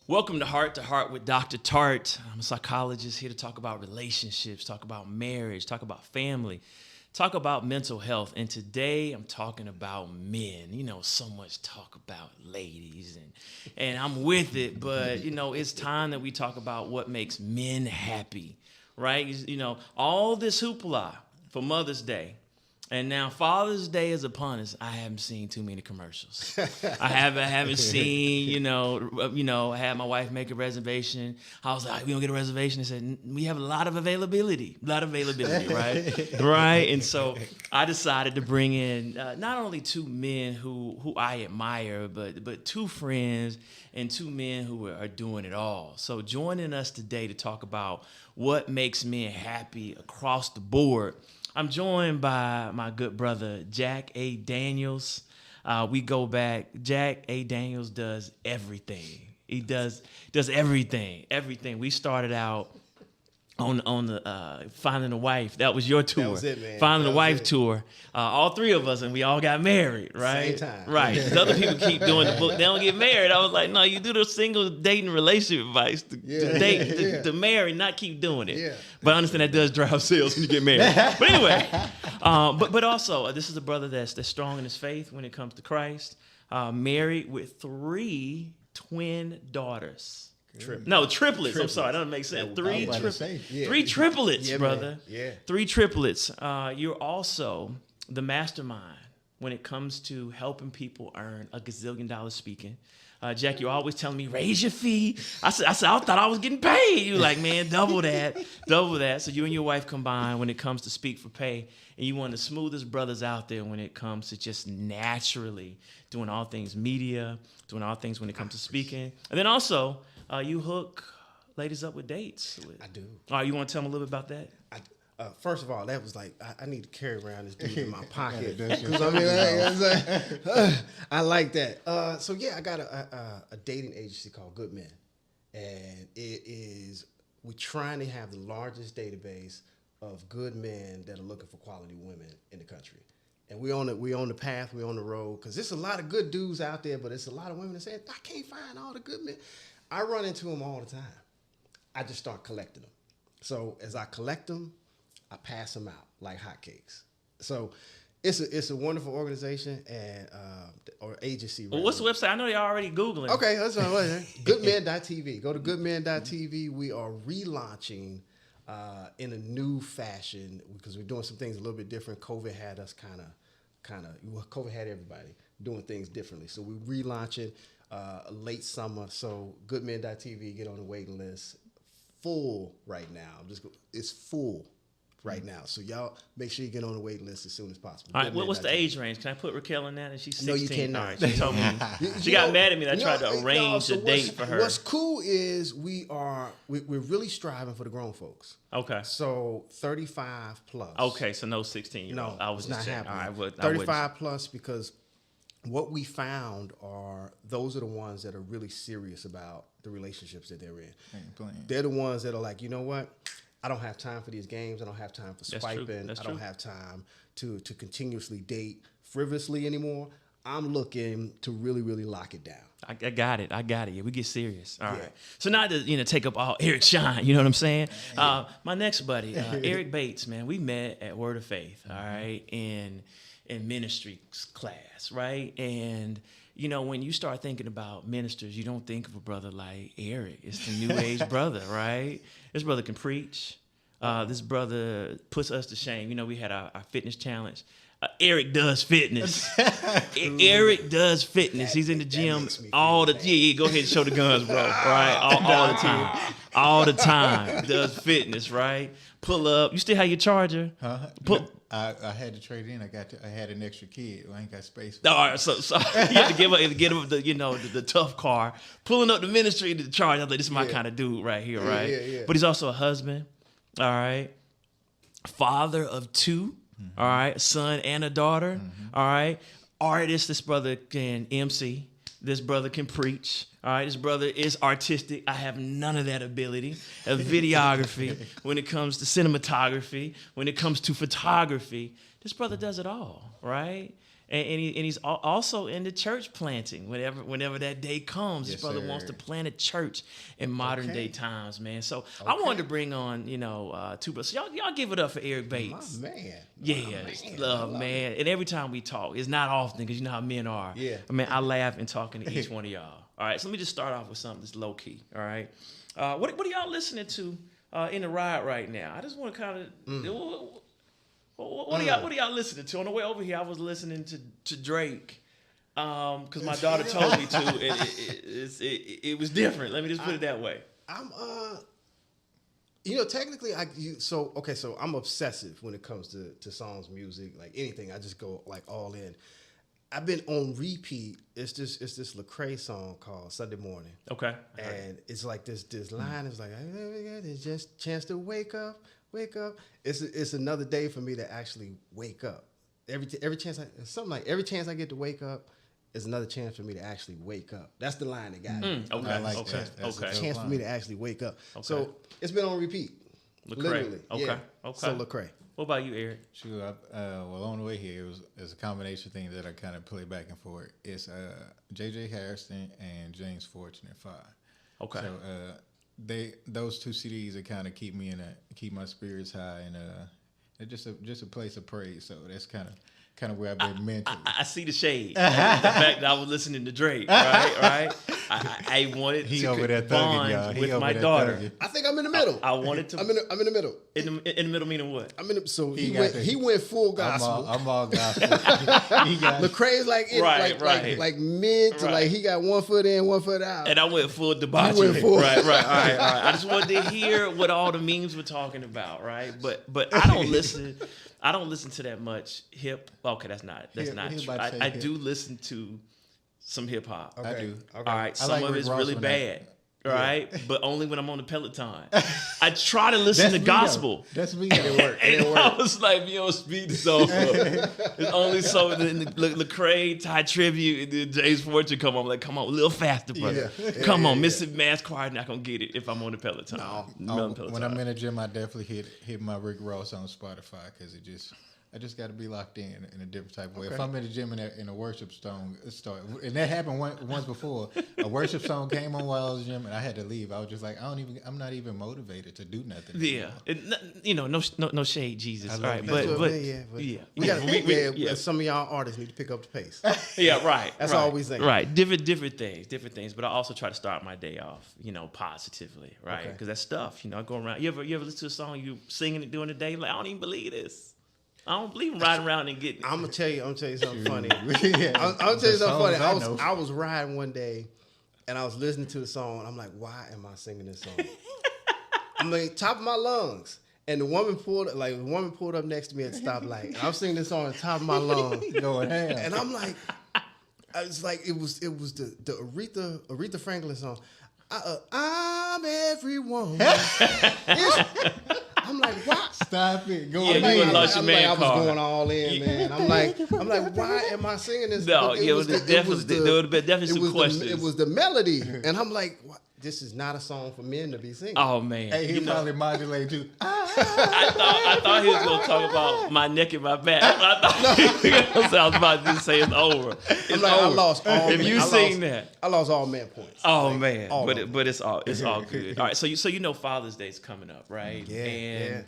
Welcome to Heart with Dr. Tartt. I'm a psychologist here to talk about relationships, talk about marriage, talk about family, talk about mental health. And today I'm talking about men. You know, so much talk about ladies and I'm with it, but you know, it's time that we talk about what makes men happy, right? You know, all this hoopla for Mother's Day. And now Father's Day is upon us. I haven't seen too many commercials. I haven't seen, I had my wife make a reservation. I was like, we don't get a reservation. They said, we have a lot of availability, right? Right. And so I decided to bring in not only two men who I admire, but two friends and two men who are doing it all. So joining us today to talk about what makes men happy across the board, I'm joined by my good brother, Jack A. Daniels. We go back. Jack A. Daniels does everything. He does everything. We started out on the Finding a Wife. That was your tour. That was it, man. Finding a Wife tour. All three of us, and we all got married, right? Same time. Right. Because other people keep doing the book. They don't get married. I was like, no, you do the single dating relationship advice to marry, not keep doing it. Yeah. But I understand that does drive sales when you get married. But anyway, but also, this is a brother that's strong in his faith when it comes to Christ. Married with 3 twin daughters. Triplets. I'm sorry, that doesn't make sense. Three triplets, brother. Yeah. 3 triplets. You're also the mastermind when it comes to helping people earn $1 gazillion speaking. Jack, you're always telling me, raise your fee. I said, I thought I was getting paid. You're like, man, double that. So you and your wife combine when it comes to speak for pay. And you one of the smoothest brothers out there when it comes to just naturally doing all things media, doing all things when it comes to speaking. And then also, you hook ladies up with dates. I do. All right, you want to tell them a little bit about that? First of all, that was like, I need to carry around this dude in my pocket. Yeah, Because I like that. So yeah, I got a dating agency called Good Men. And we're trying to have the largest database of good men that are looking for quality women in the country. And we on the path, we on the road. Because there's a lot of good dudes out there, but there's a lot of women that say, I can't find all the good men. I run into them all the time. I just start collecting them. So as I collect them, I pass them out like hotcakes. So it's a wonderful organization and or agency. Well, what's the website? I know you're already Googling. Okay, that's all right. Goodmen.tv. Go to goodmen.tv. We are relaunching in a new fashion because we're doing some things a little bit different. COVID had us COVID had everybody doing things differently. So we're relaunching late summer. So goodmen.tv, get on the waiting list. Full right now. It's full right now. So y'all make sure you get on the waiting list as soon as possible. All right, what's the age range? Can I put Raquel in that? And she's 16. No, you cannot. All right, she told me. She got mad at me that I tried to arrange a date for her. What's cool is we're really striving for the grown folks. Okay. So 35 plus. Okay, so no 16-year-old. No, I was it's just not checking. happening. All right, 35 plus because what we found are those are the ones that are really serious about the relationships that they're in. They're the ones that are like, you know what? I don't have time for these games. I don't have time for swiping. I don't have time to continuously date frivolously anymore. I'm looking to really, really lock it down. I got it. Yeah, we get serious. All right. So not to take up all Eric shine. You know what I'm saying? My next buddy, Eric Bates, man. We met at Word of Faith. All right, in ministry class, right? And when you start thinking about ministers, you don't think of a brother like Eric. It's the new age brother, right? This brother can preach. This brother puts us to shame. We had our fitness challenge. Eric does fitness. Eric does fitness. He's in the gym all the time. Yeah, go ahead and show the guns, bro. Right? All the time. All the time. Does fitness, right? Pull up. You still have your charger? Huh? I had to trade in. I had an extra kid. I ain't got space. All right, so you have to get him the tough car. Pulling up the ministry to the charge. I was like, this is my kind of dude right here, right? Yeah. But he's also a husband. All right. Father of 2. Mm-hmm. All right. A son and a daughter. Mm-hmm. All right. Artist. This brother can MC. This brother can preach. All right. This brother is artistic. I have none of that ability. Of videography. When it comes to cinematography. When it comes to photography. This brother does it all. Right. and he's also into church planting. Whenever that day comes, Yes, his brother sir. wants to plant a church in modern day times, man. So I wanted to bring on, two brothers. So y'all give it up for Eric Bates. My man. Yeah, Man. love, I love man. And every time we talk, it's not often because you know how men are. Yeah. I mean, I laugh in talking to each one of y'all. All right, so let me just start off with something that's low key. All right, what are y'all listening to in the ride right now? I just want to kind of. What are y'all listening to? On the way over here, I was listening to Drake. Because my daughter told me to. It was different. Let me just put it that way. I'm technically so I'm obsessive when it comes to songs, music, like anything. I just go like all in. I've been on repeat. It's this Lecrae song called Sunday Morning. Okay. And it's like this line is like, it's just a chance to wake up. It's another day for me to actually wake up. Every chance every chance I get to wake up is another chance for me to actually wake up. That's the line that got me. Okay. I like Okay. that. That's Okay. a Chance dope for line. me to actually wake up. Okay. So it's been on repeat. Lecrae. Literally. Okay. Yeah. Okay. So Lecrae. What about you, Eric? Sure. Well, on the way here, it's a combination thing that I kind of play back and forth. It's J.J. Harrison and James Fortune at 5. Okay. So those two CDs that kind of keep my spirits high, and it's just a place of praise. So that's kind of where I've been mentally. I see the shade. The fact that I was listening to Drake, right? I wanted He to over there thugging, y'all. bond He with over my there daughter. thugging. I think I'm in the middle. I wanted to. I'm in the middle. In the middle meaning what? He went full gospel. I'm all gospel. He got Lecrae is like like mid to like he got one foot in, one foot out. And I went full debauchery. went full. Right. All right. I just wanted to hear what all the memes were talking about, right? But I don't listen. I don't listen to that much hip. Okay, that's not He true. about to say I hip. do listen to some hip hop. I do. Okay. All right, some like of Rick it's Ross really when bad, right? But only when I'm on the Peloton. I try to listen That's to me, gospel. though. That's me. And I was like, be on speed sofa. It's only so then the Lecrae, Ty Tribute, and then James Fortune come on. I'm like, come on, a little faster, brother. Yeah. Come on, Mr. Mass Choir not gonna get it if I'm on the Peloton. When I'm in the gym, I definitely hit my Rick Ross on Spotify because I just got to be locked in a different type of way. Okay. If I'm in the gym and a worship song start, and that happened once before, a worship song came on while I was in the gym and I had to leave. I was just like, I'm not even motivated to do nothing. Yeah, no shade, Jesus. I All love right, you. but We got yeah. some of y'all artists need to pick up the pace. Yeah, right. That's right, all we think. Right, different things. But I also try to start my day off, positively, right? Okay. Because that stuff, I go around. You ever listen to a song, you singing it during the day, like I don't even believe this. I don't believe in riding around and getting. I'm gonna tell you something funny. Yeah. I'm gonna tell you something funny. Songs I was riding one day, and I was listening to the song, and I'm like, why am I singing this song? I'm like top of my lungs. And the woman pulled up next to me at the stoplight. And I'm singing this song at the top of my lungs. Going ham. And I'm like, it was the Aretha Franklin song. I'm everyone. I'm like, what? Stop it. Go Yeah, ahead. you lost your man I was card. going all in, man. I'm like, why am I singing this? No, But there would have been definitely some questions. It was the melody, and I'm like, what? This is not a song for men to be singing. Oh man, Hey, he probably modulate too. I thought he was gonna talk about my neck and my back. I thought I was about to just say it's over. It's I'm like, over. I lost all. If you seen that, I lost all man points. oh Like, man, all but of them. but it's all good. All right, so Father's Day's coming up, right? Yeah, And yeah.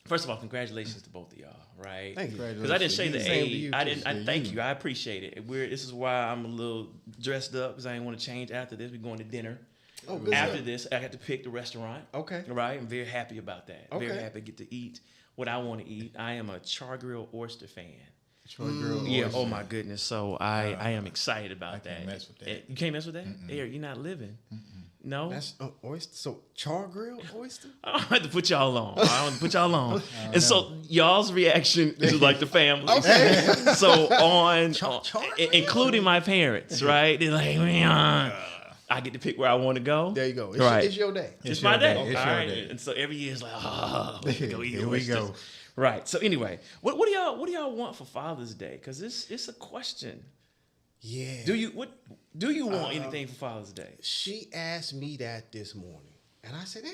first of all, congratulations to both of y'all, right? Thank you. Because I didn't say the Same to age. you, I too. didn't. I thank you. I appreciate it. This is why I'm a little dressed up because I didn't want to change after this. We're going to dinner. Oh, good After stuff. this, I got to pick the restaurant. Okay. Right? I'm very happy about that. Very Okay. happy to get to eat what I want to eat. I am a char grilled oyster fan. Troy Girl. Yeah. Oyster. Oh my goodness. So I am excited about I that. can't mess with that. You can't mess with that? Eric, you're not living. No? That's oyster. So char grilled oyster. I don't have to put y'all on. I don't put y'all on. And so y'all's reaction is like the family. Okay. So Char- including my parents, right? They're like, man, I get to pick where I want to go. There you go. Right. It's your day. It's your my day. day. It's All your right. day. And so every year is like, we go eat Here we oysters. go. Right. So anyway, what do y'all want for Father's Day? Because it's a question. Yeah. Do you want anything for Father's Day? She asked me that this morning, and I said,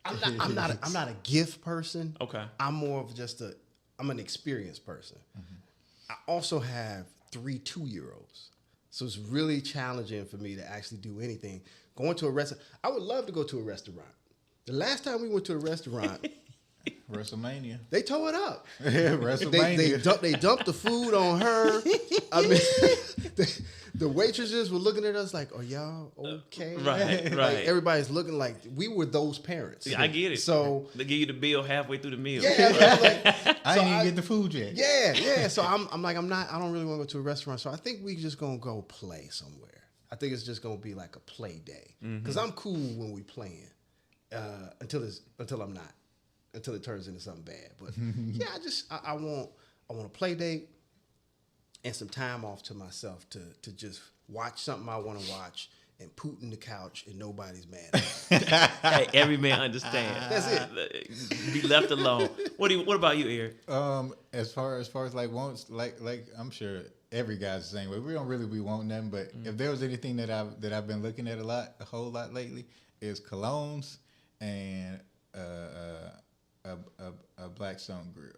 I'm not a gift person. Okay. I'm more of just I'm an experienced person. I also have 3 2-year-olds. So it's really challenging for me to actually do anything. Going to a restaurant, I would love to go to a restaurant. The last time we went to a restaurant, WrestleMania. they tore it up. WrestleMania. They dumped the food on her. I mean, the waitresses were looking at us like, "Are y'all okay?" Right. Like, everybody's looking like we were those parents. Yeah, I get it. So they give you the bill halfway through the meal. yeah, like, I didn't even get the food yet. yeah. So I'm like, I don't really want to go to a restaurant. So I think we just gonna go play somewhere. I think it's just gonna be like a play day because I'm cool when we playing until I'm not, until it turns into something bad. But yeah, I want a play date and some time off to myself to just watch something I want to watch and poot in the couch and nobody's mad. Hey, every man understands. That's it. Be left alone. What about you, Eric? As far as like wants, like I'm sure every guy's the same way. We don't really be wanting them, but if there was anything that I've been looking at a whole lot lately, is colognes and a Blackstone grill.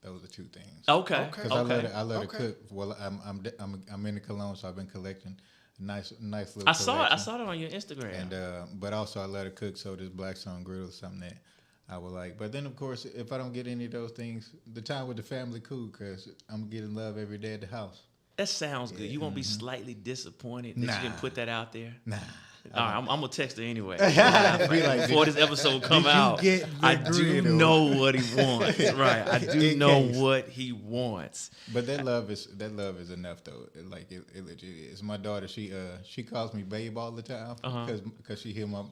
Those are 2 things. Okay. Because I love to cook. Well, I'm into cologne, so I've been collecting nice little. I saw it on your Instagram. And but also I love to cook, so this Blackstone grill is something that I would like. But then of course, if I don't get any of those things, the time with the family cool, because I'm getting love every day at the house. That sounds good. You won't be slightly disappointed that you didn't put that out there? Nah. All right, I'm gonna text her anyway. Be like, Before this episode come did you out, get the I do griddle? know what he wants. Right, I do In know case. what he wants. But that love is enough though. It legit is. My daughter, she calls me babe all the time because she hear my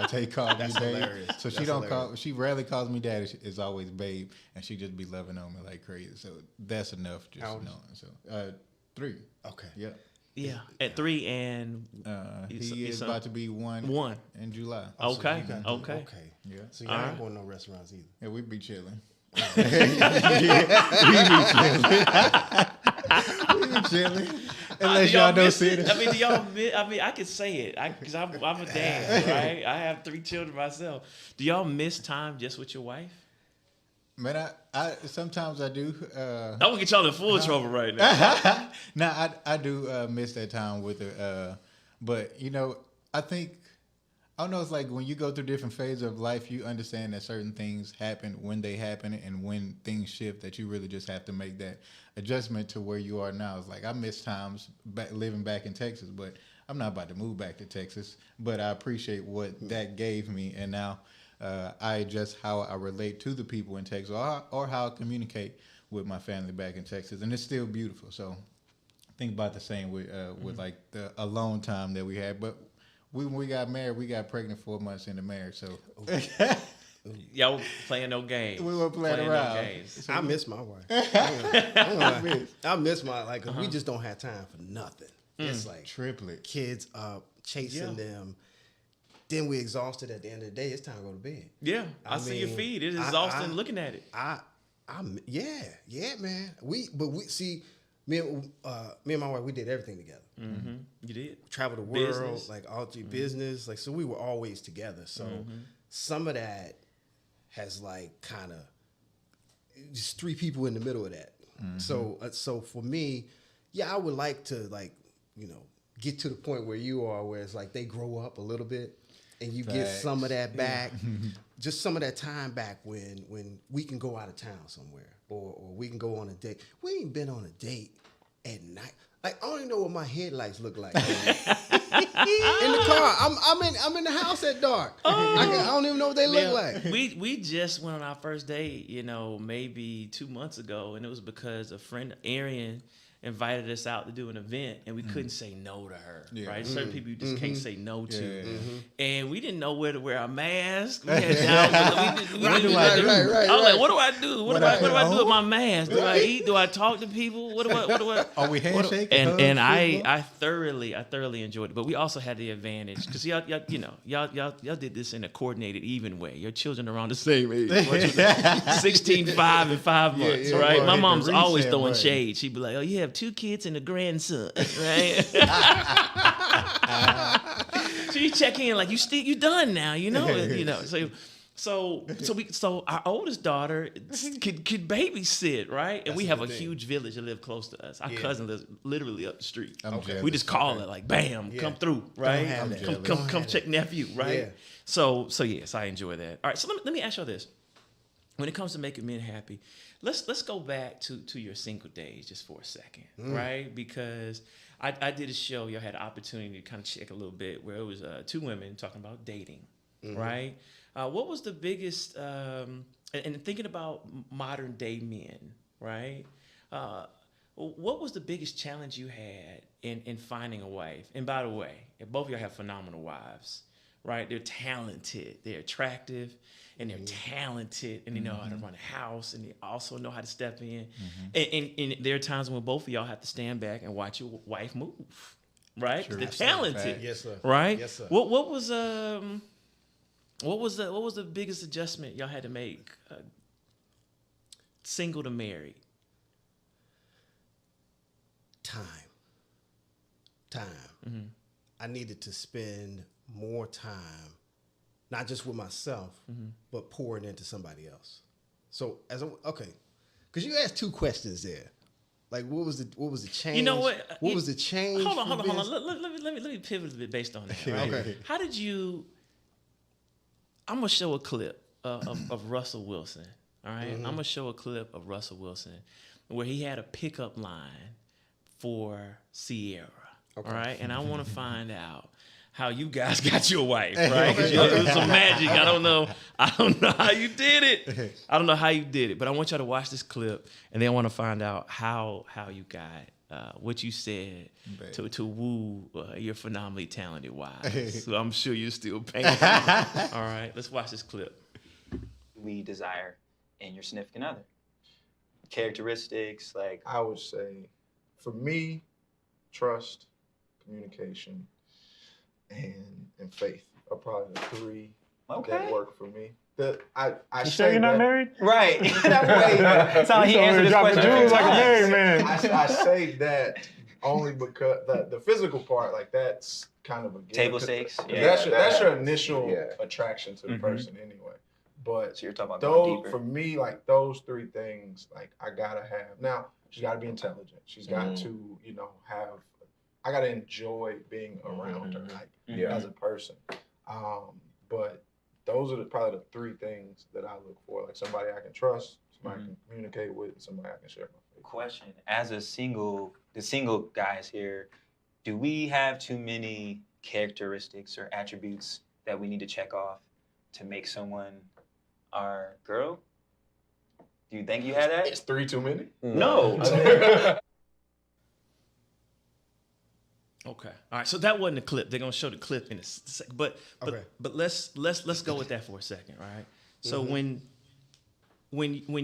take call me That's babe. hilarious. So she That's don't hilarious. call. She rarely calls me dad. It's always babe, and she just be loving on me like crazy. So that's enough. Just How old is knowing. So 3. Okay. Yeah. Yeah, at 3 and He is about to be 1 in July. Okay. So you got Okay. Yeah. So y'all ain't going to no restaurants either. Yeah, we be chilling. We be chilling. Unless y'all don't see it. I mean, do y'all miss, I mean, I can say it because I'm a dad, right? I have 3 children myself. Do y'all miss time just with your wife? Man, I sometimes I do. I'm gonna get y'all in full trouble right now. Now I do miss that time with her, but I think I don't know. It's like when you go through different phases of life, you understand that certain things happen when they happen, and when things shift, that you really just have to make that adjustment to where you are now. It's like I miss times living back in Texas, but I'm not about to move back to Texas. But I appreciate what that gave me, and now I adjust how I relate to the people in Texas, or how I communicate with my family back in Texas, and it's still beautiful. So think about the same with like the alone time that we had, but. When we got married, we got pregnant 4 months into marriage, so Y'all playing no games. we were playing around. No games. I miss my wife. I miss my we just don't have time for nothing. It's like Triplet. kids up, chasing them. Then we exhausted at the end of the day. It's time to go to bed. Yeah, I see your mean, feed. It is exhausting looking at it. Yeah, man. We see me and my wife. We did everything together. Mm-hmm. You did. Travel the world, Business. like all through business. Like so, we were always together. So some of that has like kind of just 3 people in the middle of that. So for me, yeah, I would like to get to the point where you are, where it's like they grow up a little bit, and you get some of that back, just some of that time back when we can go out of town somewhere, or we can go on a date. We ain't been on a date at night. Like I don't even know what my headlights look like in the car. I'm in the house at dark. I don't even know what they look like. We just went on our first date, maybe 2 months ago, and it was because a friend, Arian, invited us out to do an event, and we couldn't say no to her. Right? Certain people you just can't say no to, and we didn't know where to wear our mask. We had doubts. I was like, what do I do? What do I do with my mask? Do I eat? Do I talk to people? What do I? Are we handshaking? And I thoroughly enjoyed it. But we also had the advantage because y'all did this in a coordinated, even way. Your children are around the same age, 16, 5, and 5 months, right? My mom's always throwing shade. She'd be like, "Oh, you have 2 kids and a grandson, right?" So you check in like you done now, So So our oldest daughter could babysit, right? And That's we a have a good thing. huge village that live close to us. Our Yeah. cousin lives literally up the street. I'm jealous. We just call it like, bam, Yeah. come through, right? have that. jealous. Don't Come have check that. nephew, right? Yeah. So yes, I enjoy that. All right, so let me ask y'all this. When it comes to making men happy, let's go back to your single days just for a second, right? Because I did a show, y'all had an opportunity to kind of check a little bit where it was two women talking about dating, right? What was the biggest, and thinking about modern day men, right? What was the biggest challenge you had in finding a wife? And by the way, both of y'all have phenomenal wives, right? They're talented, they're attractive, and they're talented, and they know how to run a house, and they also know how to step in. And there are times when both of y'all have to stand back and watch your wife move, right? 'Cause Sure. they're Absolutely. talented, Fact. Yes, sir. right? Yes, sir. What was the biggest adjustment y'all had to make, single to married? Time. I needed to spend more time, not just with myself, but pouring into somebody else. So because you asked two questions there. Like, what was the change? You know what? What was the change? Hold on. for being- Let me pivot a bit based on that. Right? Okay. How did you? I'm gonna show a clip of Russell Wilson. All right? I'm gonna show a clip of Russell Wilson where he had a pickup line for Sierra. Okay. All right, and I want to find out how you guys got your wife, right? 'Cause it was some magic. I don't know how you did it. I don't know how you did it, but I want y'all to watch this clip, and then I want to find out how you got what you said to woo your phenomenally talented wives. So I'm sure you're still paying. All right, let's watch this clip. We desire in your significant other. Characteristics like I would say, for me, trust, communication, and faith are probably the three Okay. that work for me. I You say sure you're not that- married? right. That way, sound like he You over answered here this dropping question. jewels like a times. married man. I say that only because the physical part, like that's kind of a given. Table stakes? Yeah. That's your initial Yeah. attraction to the Mhm. person anyway. But So you're talking about going those deeper. for me, like those three things, like I gotta have. Now she's got to be intelligent. She's got to, have. I gotta enjoy being around her, like Yeah. as a person. But those are probably the three things that I look for, like somebody I can trust, somebody I can communicate with, and somebody I can share my faith. Question: as the single guys here, do we have too many characteristics or attributes that we need to check off to make someone our girl? Do you think you have that? It's three too many. No. Okay. All right. So that wasn't a clip. They're gonna show the clip in a second. But Okay. let's go with that for a second, right? So when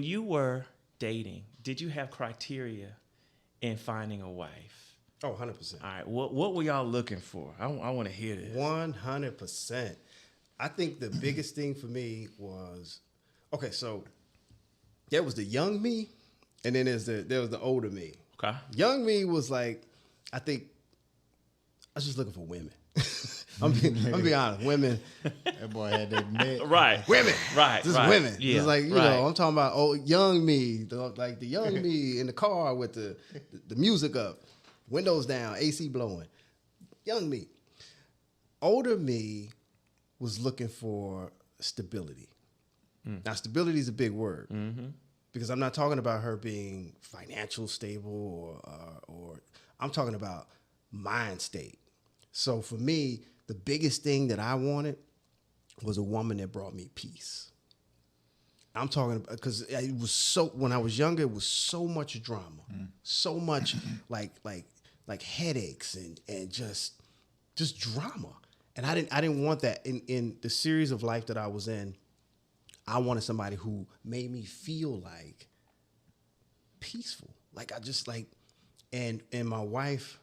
you were dating, did you have criteria in finding a wife? Oh, 100%. All right. What were y'all looking for? I want to hear this. 100%. I think the biggest thing for me was, so there was the young me, and then there was the older me. Okay. Young me was like, I think I was just looking for women. I'm being honest, women. That boy had that net. Right. Women. Right. Just right. women. Yeah. It's like, right. I'm talking about young me, like the young me in the car with the music up, windows down, AC blowing. Young me. Older me was looking for stability. Now, stability is a big word because I'm not talking about her being financial stable or I'm talking about mind state. So for me, the biggest thing that I wanted was a woman that brought me peace. I'm talking about, because it was so, when I was younger, it was so much drama, so much like headaches and just drama. And I didn't want that in the series of life that I was in. I wanted somebody who made me feel like peaceful. Like I just like, and my wife,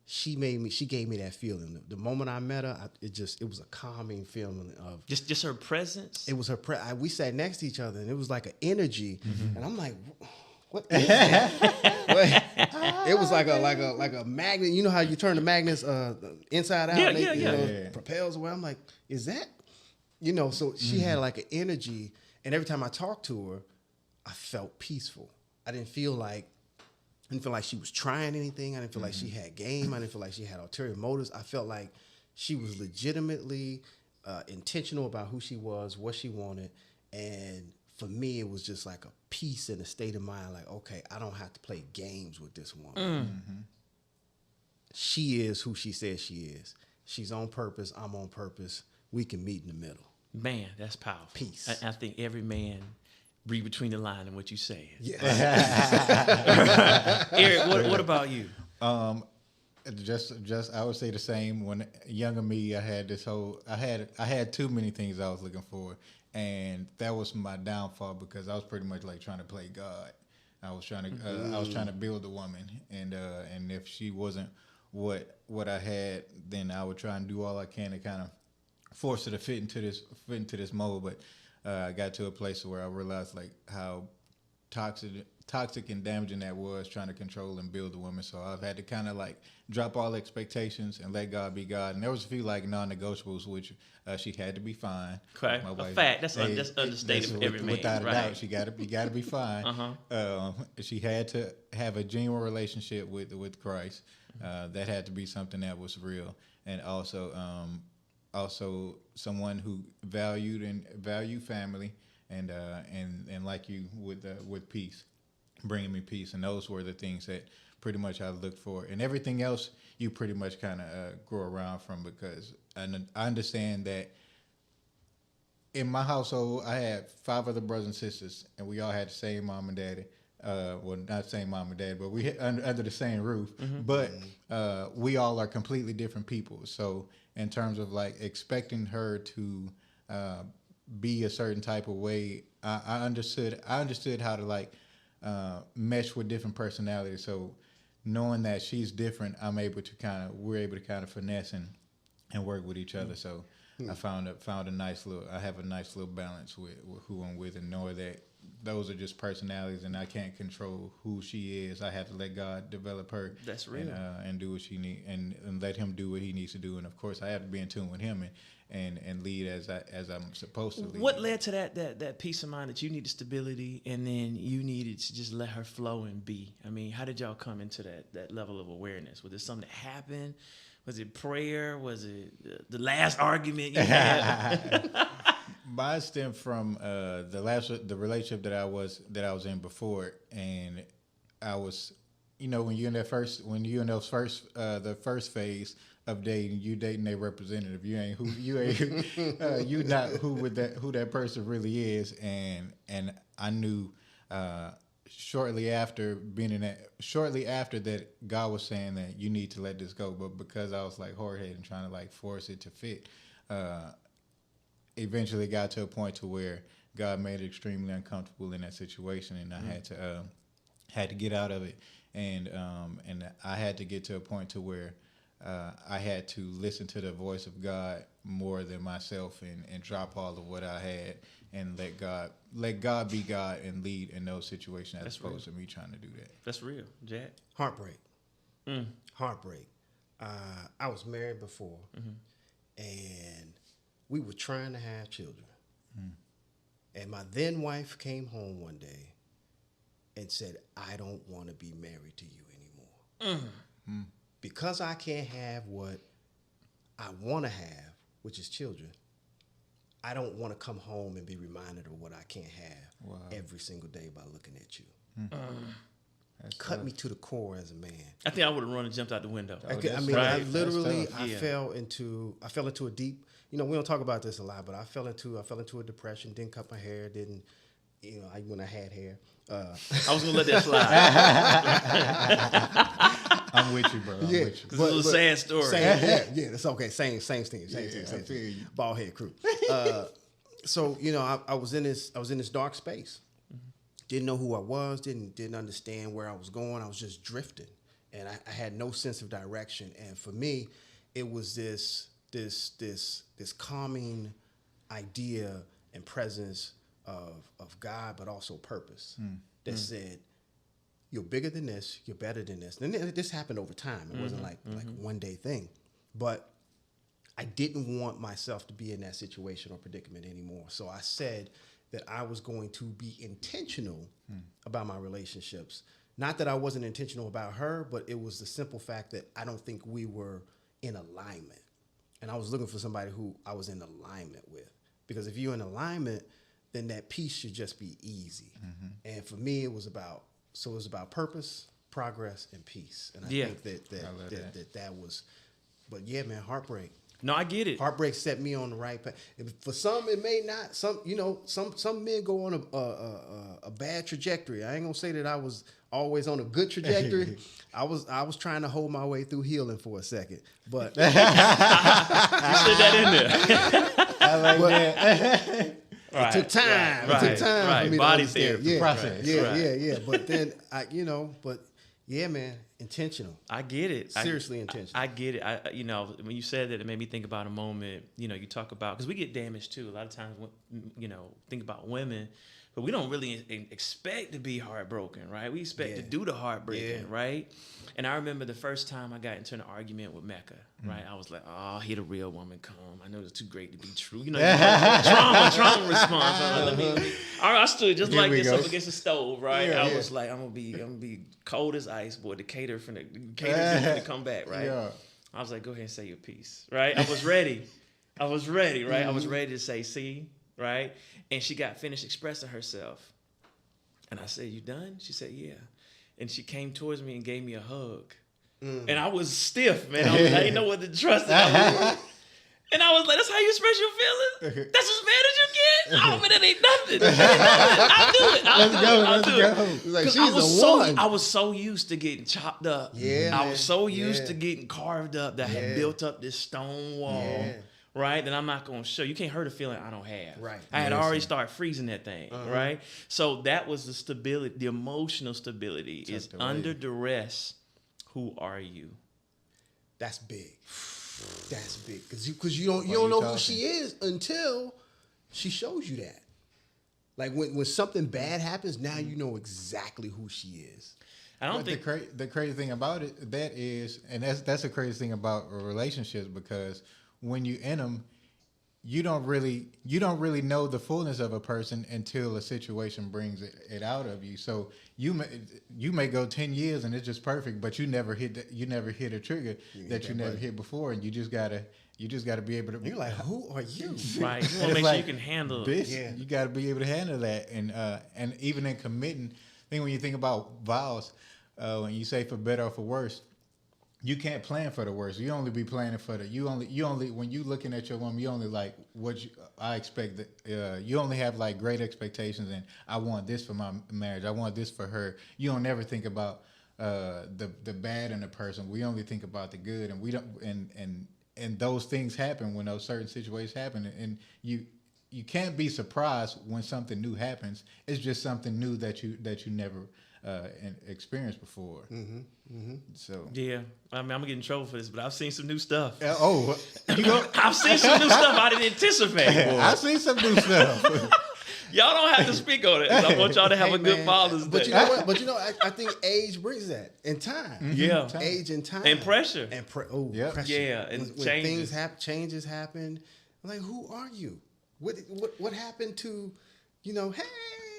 she gave me that feeling. The moment I met her, it was a calming feeling of Just her presence. it was her. We sat next to each other, and it was like an energy. And I'm like, what is that? It was like a magnet. You know how you turn the magnets inside out? Yeah, and yeah. propels away. I'm like, is that? so she had like an energy, and every time I talked to her, I felt peaceful. I didn't feel like she was trying anything. I didn't feel like she had game. I didn't feel like she had ulterior motives. I felt like she was legitimately intentional about who she was, what she wanted, and for me, it was just like a peace and a state of mind. Like, okay, I don't have to play games with this woman. She is who she says she is. She's on purpose. I'm on purpose. We can meet in the middle. Man, that's powerful. Peace. I think every man read between the line in what you say. Yes. Eric, what about you? Just I would say the same. When younger me, I had too many things I was looking for, and that was my downfall because I was pretty much like trying to play God. I was trying to build a woman, and if she wasn't what I had, then I would try and do all I can to kind of force her to fit into this mold. But I got to a place where I realized like how toxic and damaging that was, trying to control and build a woman. So I've had to kind of like drop all expectations and let God be God. And there was a few like non-negotiables, which she had to be fine. Okay, my wife, fact. That's understated for every man. Without a right? doubt, you got to be fine. She had to have a genuine relationship with Christ. That had to be something that was real, and also someone who valued family, and like you with peace, bringing me peace. And those were the things that pretty much I looked for, and everything else you pretty much kind of grow around from, because I understand that in my household I had 5 other brothers and sisters, and we all had the same mom and daddy. Well, not same mom and dad, but we under the same roof. But we all are completely different people. So in terms of like expecting her to be a certain type of way, I understood how to like mesh with different personalities. So knowing that she's different, we're able to kind of finesse and work with each other. So I found a nice little balance with who I'm with, and knowing that those are just personalities, and I can't control who she is. I have to let God develop her. That's real. And do what she need, and let Him do what He needs to do. And of course, I have to be in tune with Him and lead as I'm supposed to lead. What led to that peace of mind that you needed stability, and then you needed to just let her flow and be? I mean, how did y'all come into that level of awareness? Was it something that happened? Was it prayer? Was it the last argument you had? Mine stemmed from the relationship that I was in before, and I was, when you're in the first phase of dating, you dating a representative. You not who that person really is, and I knew shortly after that God was saying that you need to let this go, but because I was like hard-headed and trying to like force it to fit, eventually got to a point to where God made it extremely uncomfortable in that situation, and I had to get out of it, and I had to get to a point to where I had to listen to the voice of God more than myself, and drop all of what I had and let God be God and lead in those situations. As opposed to me trying to do that. That's real, Jack. Heartbreak. Heartbreak. I was married before, and we were trying to have children. And my then wife came home one day and said, I don't want to be married to you anymore. Because I can't have what I want to have, which is children, I don't want to come home and be reminded of what I can't have every single day by looking at you. Cut me to the core as a man. I think I would have run and jumped out the window. I fell into a deep. We don't talk about this a lot, but I fell into a depression. Didn't cut my hair. Didn't, when I had hair. I was gonna let that slide. I'm with you, bro. Yeah, It's a little sad story. It's okay. Same thing. Bald head crew. So I was in this dark space. Didn't know who I was. Didn't understand where I was going. I was just drifting, and I had no sense of direction. And for me, it was this calming idea and presence of God, but also purpose that said, you're bigger than this, you're better than this. And this happened over time. It wasn't like one day thing. But I didn't want myself to be in that situation or predicament anymore. So I said that I was going to be intentional about my relationships. Not that I wasn't intentional about her, but it was the simple fact that I don't think we were in alignment. And I was looking for somebody who I was in alignment with. Because if you're in alignment, then that peace should just be easy. And for me, it was about purpose, progress, and peace. And I think that was, but yeah, man, heartbreak. No, I get it. Heartbreak set me on the right path. For some, it may not. Some men go on a bad trajectory. I ain't gonna say that I was always on a good trajectory. I was trying to hold my way through healing for a second, but You said that in there. I like that. Right, it took time. Right, it took time right. for me Body to understand. therapy process. Yeah. But then yeah, man, intentional. I get it. Seriously intentional. I get it. When you said that, it made me think about a moment. You talk about, because we get damaged too. A lot of times, think about women, but we don't really expect to be heartbroken, right? We expect to do the heartbreaking, right? And I remember the first time I got into an argument with Mecca, right? I was like, oh, here the real woman come. I know it's too great to be true. Trauma response. I stood just like this up against the stove, right? Yeah, I was like, I'm gonna be cold as ice, boy. The caterer's gonna come back, right? Yeah. I was like, go ahead and say your piece, right? I was ready, right? I was ready to say, see, right? And she got finished expressing herself. And I said, you done? She said, yeah. And she came towards me and gave me a hug. And I was stiff, man. I didn't know what to trust. And I was like, that's how you express your feelings? That's as bad as you get? Oh, man, that ain't nothing. I'll do it. It's like, she's I the one. I was so used to getting chopped up. Yeah, I was so used Yeah. to getting carved up that I had built up this stone wall. Yeah. Right, that I'm not gonna show. You can't hurt a feeling I don't have. Right. I had already started freezing that thing. Right, so that was the stability, the emotional stability is under duress. Who are you? That's big. That's big because you don't know who she is until she shows you that. Like when something bad happens, now you know exactly who she is. I don't think the crazy thing about it that's the crazy thing about relationships, because when you in them, you don't really know the fullness of a person until a situation brings it out of you. So you may go 10 years and it's just perfect, but you never hit a trigger that you never hit before, and you just gotta be able to. You're like, who are you? right. You want to make sure you can handle this. it. You got to be able to handle that, and even in committing, I think when you think about vows, when you say for better or for worse, you can't plan for the worst. You only be planning for the. You only when you looking at your woman, you only like I expect that. You only have like great expectations, and I want this for my marriage. I want this for her. You don't ever think about the bad in the person. We only think about the good, and we don't. And those things happen when those certain situations happen, and you can't be surprised when something new happens. It's just something new that you never experienced before. So Yeah, I mean, I'm gonna get in trouble for this, but I've seen some new stuff. I've seen some new stuff I didn't anticipate. Boy. I've seen some new stuff. Y'all don't have to speak on it. 'Cause I want y'all to have a good man. Father's Day. But you know what? I think age brings that, and time. Yeah. Age and time. And pressure. And pressure. Yeah, and when changes. changes happen, I'm like, who are you? What happened to, hey?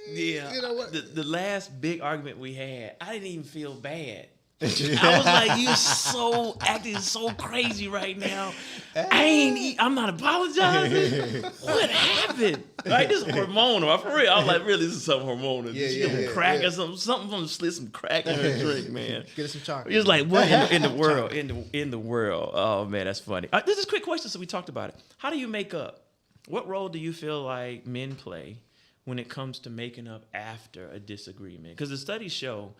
Yeah. You know what? The last big argument we had, I didn't even feel bad. I was like, you're acting so crazy right now. I'm not apologizing. What happened? Right? This is hormonal. For real. I was like, really, this is something hormonal. She give me crack or something. Something from slip some crack in her drink, man. Get her some chocolate. Just like, what in the world? In the world. Oh man, that's funny. This is a quick question, so we talked about it. How do you make up? What role do you feel like men play when it comes to making up after a disagreement? Because the studies show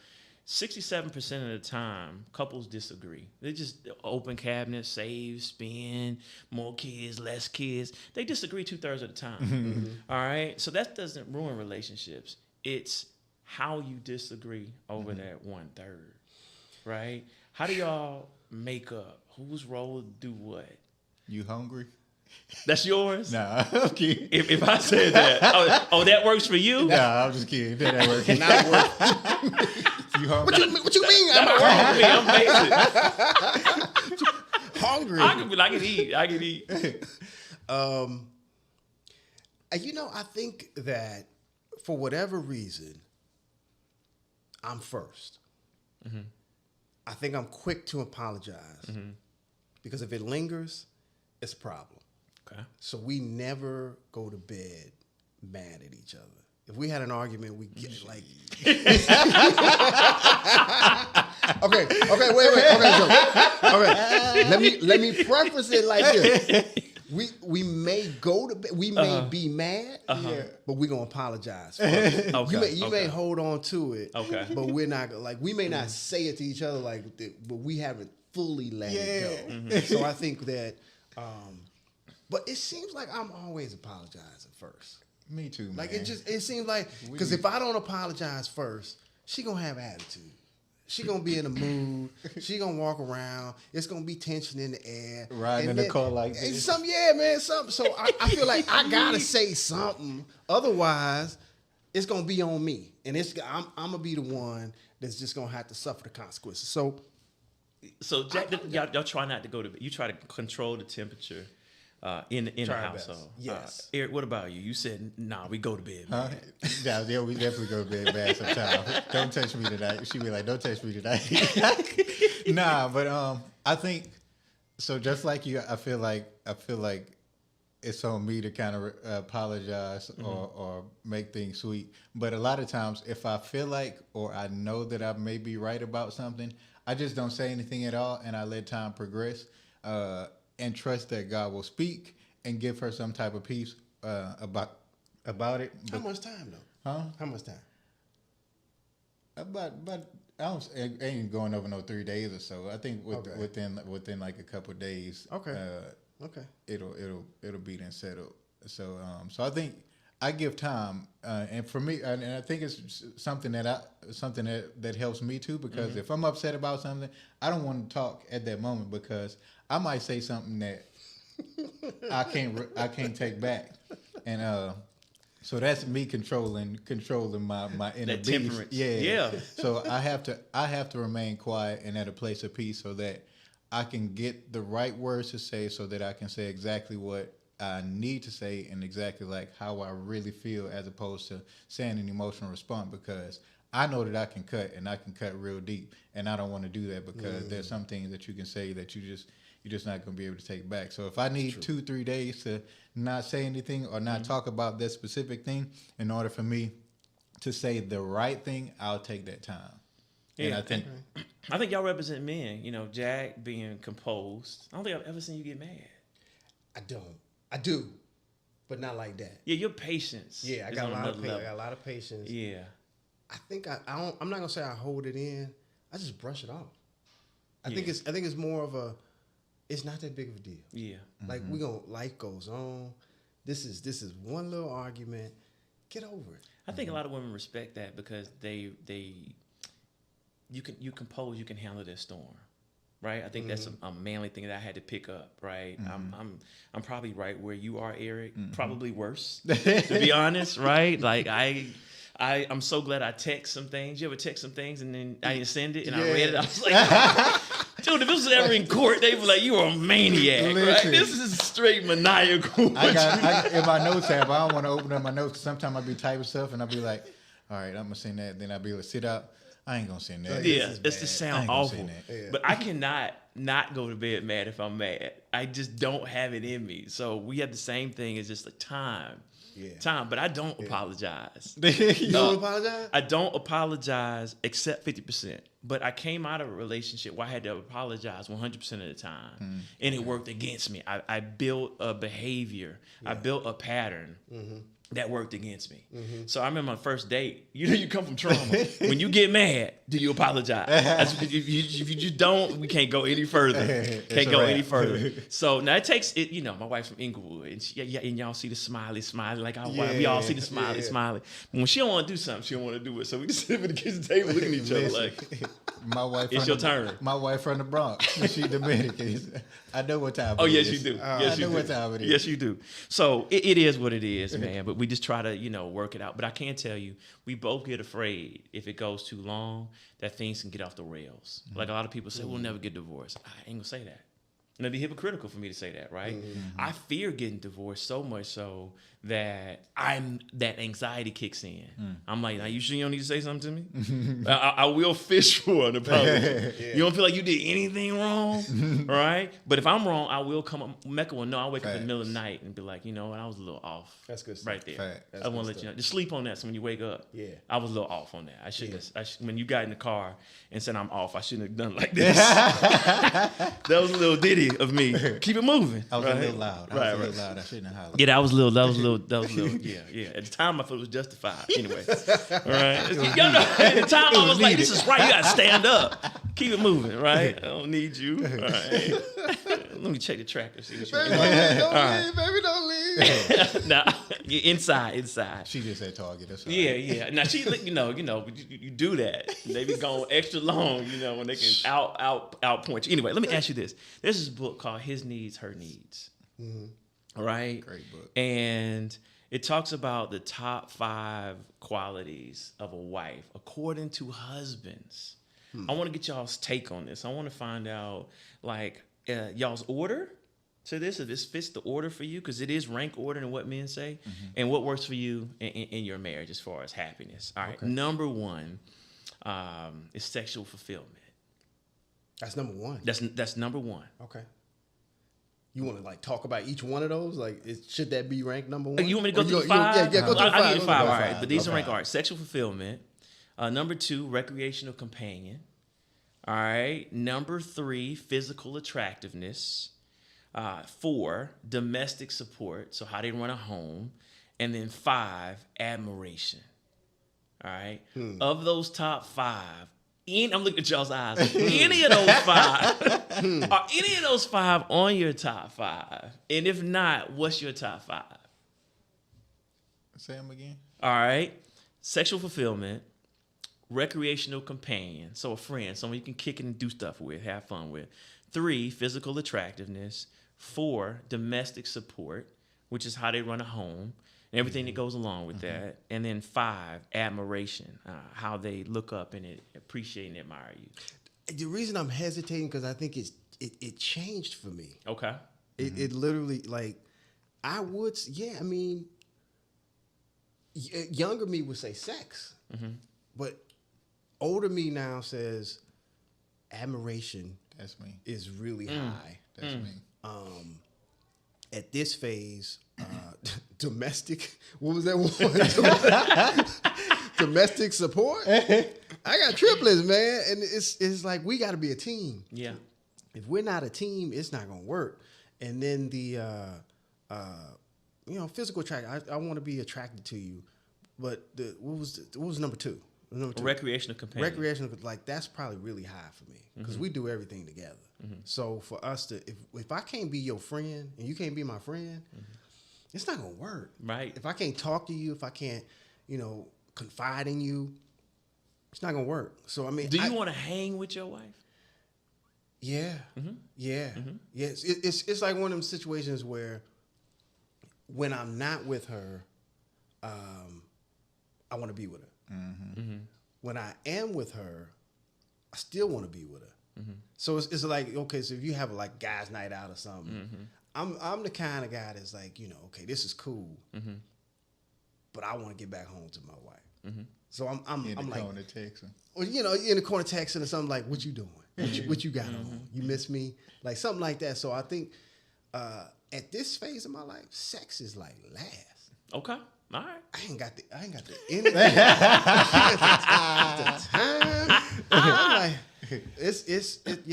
67% of the time, couples disagree. They just open cabinets, save, spend, more kids, less kids. They disagree 2/3 of the time. All right? So that doesn't ruin relationships. It's how you disagree over that 1/3, right? How do y'all make up? Whose role do what? You hungry? That's yours? Nah, I'm kidding. If I said that, that works for you? Nah, I'm just kidding. That ain't working. Not worth. You hungry? What you mean? That don't work for me. I'm basic. hungry. I can eat. I can eat. And I think that for whatever reason, I'm first. Mm-hmm. I think I'm quick to apologize because if it lingers, it's a problem. Okay. So we never go to bed mad at each other. If we had an argument, we get like. Okay, wait. Okay, so let me preface it like this. We may go to bed, we may be mad, but we're gonna apologize. First. Okay, You may hold on to it, but we're not like we may not say it to each other but we haven't fully let it go. Mm-hmm. So I think that, but it seems like I'm always apologizing first. Me too, man. Like it seems like because if I don't apologize first, she gonna have attitude. She gonna be in a mood. She gonna walk around. It's gonna be tension in the air. Riding in the car like this. So I feel like I gotta say something. Otherwise, it's gonna be on me, and I'm gonna be the one that's just gonna have to suffer the consequences. So Jack, y'all try not to go to bed. You try to control the temperature in the household. Yes. Eric, what about you? You said, nah, we go to bed. Huh? Yeah, we definitely go to bed bad sometimes. Don't touch me tonight. She be like, don't touch me tonight. Nah, but I think so. Just like you, I feel like it's on me to kind of apologize or make things sweet. But a lot of times, if I feel like or I know that I may be right about something, I just don't say anything at all, and I let time progress. And trust that God will speak and give her some type of peace about it. How much time though? Huh? How much time? But it ain't going over no 3 days or so. I think within like a couple of days. Okay. It'll be then settled. So I think I give time, and for me, and I think it's something that helps me too. Because if I'm upset about something, I don't want to talk at that moment because I might say something that I can't take back, and so that's me controlling my inner beast. Temperance. Yeah. So I have to remain quiet and at a place of peace so that I can get the right words to say, so that I can say exactly what I need to say and exactly like how I really feel, as opposed to saying an emotional response, because I know that I can cut and I can cut real deep, and I don't want to do that because there's some things that you can say that you're just not going to be able to take back. So if I need 2-3 days to not say anything or not talk about that specific thing in order for me to say the right thing, I'll take that time. Yeah, and I think y'all represent men. Jack being composed. I don't think I've ever seen you get mad. I don't. I do, but not like that. Yeah, your patience. Yeah, I got a lot of patience. I got a lot of patience. Yeah. I think I don't. I'm not gonna say I hold it in. I just brush it off. I think it's more of a. It's not that big of a deal. Yeah. Like life goes on. This is one little argument. Get over it. I think a lot of women respect that because you compose, you can handle their storm. Right, I think that's a manly thing that I had to pick up. Right, I'm probably right where you are, Eric. Probably worse, to be honest. Right, like I'm so glad I text some things. You ever text some things and then I didn't send it and I read it? I was like, dude, if this was ever in court, they'd be like, you are a maniac. Right, this is straight maniacal. I in my notes app, I don't want to open up my notes because sometimes I'll be typing stuff and I'll be like, all right, I'm gonna send that. Then I'll be like, sit up. I ain't gonna send that. Yeah, it's to sound awful. Yeah. But I cannot not go to bed mad if I'm mad. I just don't have it in me. So we have the same thing as just like time. Yeah. Time, but I don't apologize. You don't apologize? I don't apologize except 50%. But I came out of a relationship where I had to apologize 100% of the time. And it worked against me. I built a behavior. I built a pattern. That worked against me. So I remember my first date. You come from trauma. When you get mad, do you apologize? If you just don't, we can't go any further. Any further. So now it takes it. My wife's from Inglewood, and y'all see the smiley, like our wife. We all see the smiley. But when she don't want to do something, she don't want to do it. So we just sit at the kitchen table looking at each other like, my wife. It's your turn. My wife from the Bronx. She Dominican. I know what time. Oh yes, you do. Yes, I know what time it is. Yes, you do. So it is what it is, man. But we just try to work it out. But I can tell you, we both get afraid if it goes too long that things can get off the rails. Like a lot of people say, we'll never get divorced. I ain't gonna say that. And it'd be hypocritical for me to say that, right? I fear getting divorced so much so that that anxiety kicks in. I'm like, now you sure you don't need to say something to me? I will fish for an apology. You don't feel like you did anything wrong, right? But if I'm wrong, I will come up. Mecca will know. I'll wake up in the middle of the night and be like, you know what, I was a little off. That's good stuff. Right there. Fact. I want to let you know. Just sleep on that so when you wake up. Yeah. I was a little off on that. I shouldn't have. When you got in the car and said I'm off, I shouldn't have done it like this. That was a little ditty of me. Keep it moving. I was right? a little loud. I was a little loud. I shouldn't have hollered. Yeah, that was a little. Yeah. At the time, I thought it was justified. Anyway, all right. At the time, I was like, "This is right. You got to stand up. Keep it moving, right? I don't need you. All right. Let me check the tractor. See what you Baby, don't leave. Nah, you're inside. She just said Target. That's all Yeah, right. yeah. Now she, you do that. They be going extra long, when they can out point you. Anyway, let me ask you this. There's this book called His Needs, Her Needs. All right? Great book. And it talks about the top 5 qualities of a wife according to husbands. I want to get y'all's take on this. I want to find out, y'all's order to this, if this fits the order for you, because it is rank order and what men say, and what works for you in your marriage as far as happiness. All right. Okay. Number 1 is sexual fulfillment. That's number 1. That's number 1. Okay. You want to talk about each one of those? Should that be ranked number 1? You want me to go through the 5? Yeah, go through the 5. I'll give you 5. All right, but these are Okay. ranked. All right, sexual fulfillment. Number 2, recreational companion. All right. Number 3, physical attractiveness. 4, domestic support. So how they run a home. And then 5, admiration. All right. Of those top 5, I'm looking at y'all's eyes. Any of those 5, are any of those 5 on your top 5? And if not, what's your top 5? Say them again. All right. Sexual fulfillment, recreational companion, so a friend, someone you can kick it and do stuff with, have fun with. 3, physical attractiveness. 4, domestic support, which is how they run a home, and everything that goes along with that. And then 5, admiration, how they look up and appreciate and admire you. The reason I'm hesitating because I think it changed for me. Okay. It literally younger me would say sex, but older me now says admiration That's me. is really high. That's me. At this phase, domestic. What was that one? Domestic support. I got triplets, man, and it's like we got to be a team. Yeah. If we're not a team, it's not gonna work. And then the physical attraction. I want to be attracted to you, but what was number 2? Number 2. Recreational companion. Recreational, that's probably really high for me because we do everything together. So for us to, if I can't be your friend and you can't be my friend, it's not gonna work. Right. If I can't talk to you, if I can't, confide in you, it's not gonna work. So I mean, Do you want to hang with your wife? Yeah, yeah. It's like one of them situations where when I'm not with her, I want to be with her. When I am with her, I still want to be with her. So it's like, okay, so if you have a guys' night out or something, I'm the kind of guy that's like, okay, this is cool, but I want to get back home to my wife. So I'm In the like, corner texting. or in the corner texting or something like, what you doing? What you got on? You miss me? Like something like that. So I think at this phase of my life, sex is like last. Okay. All right. I ain't got the energy. the time. I'm like,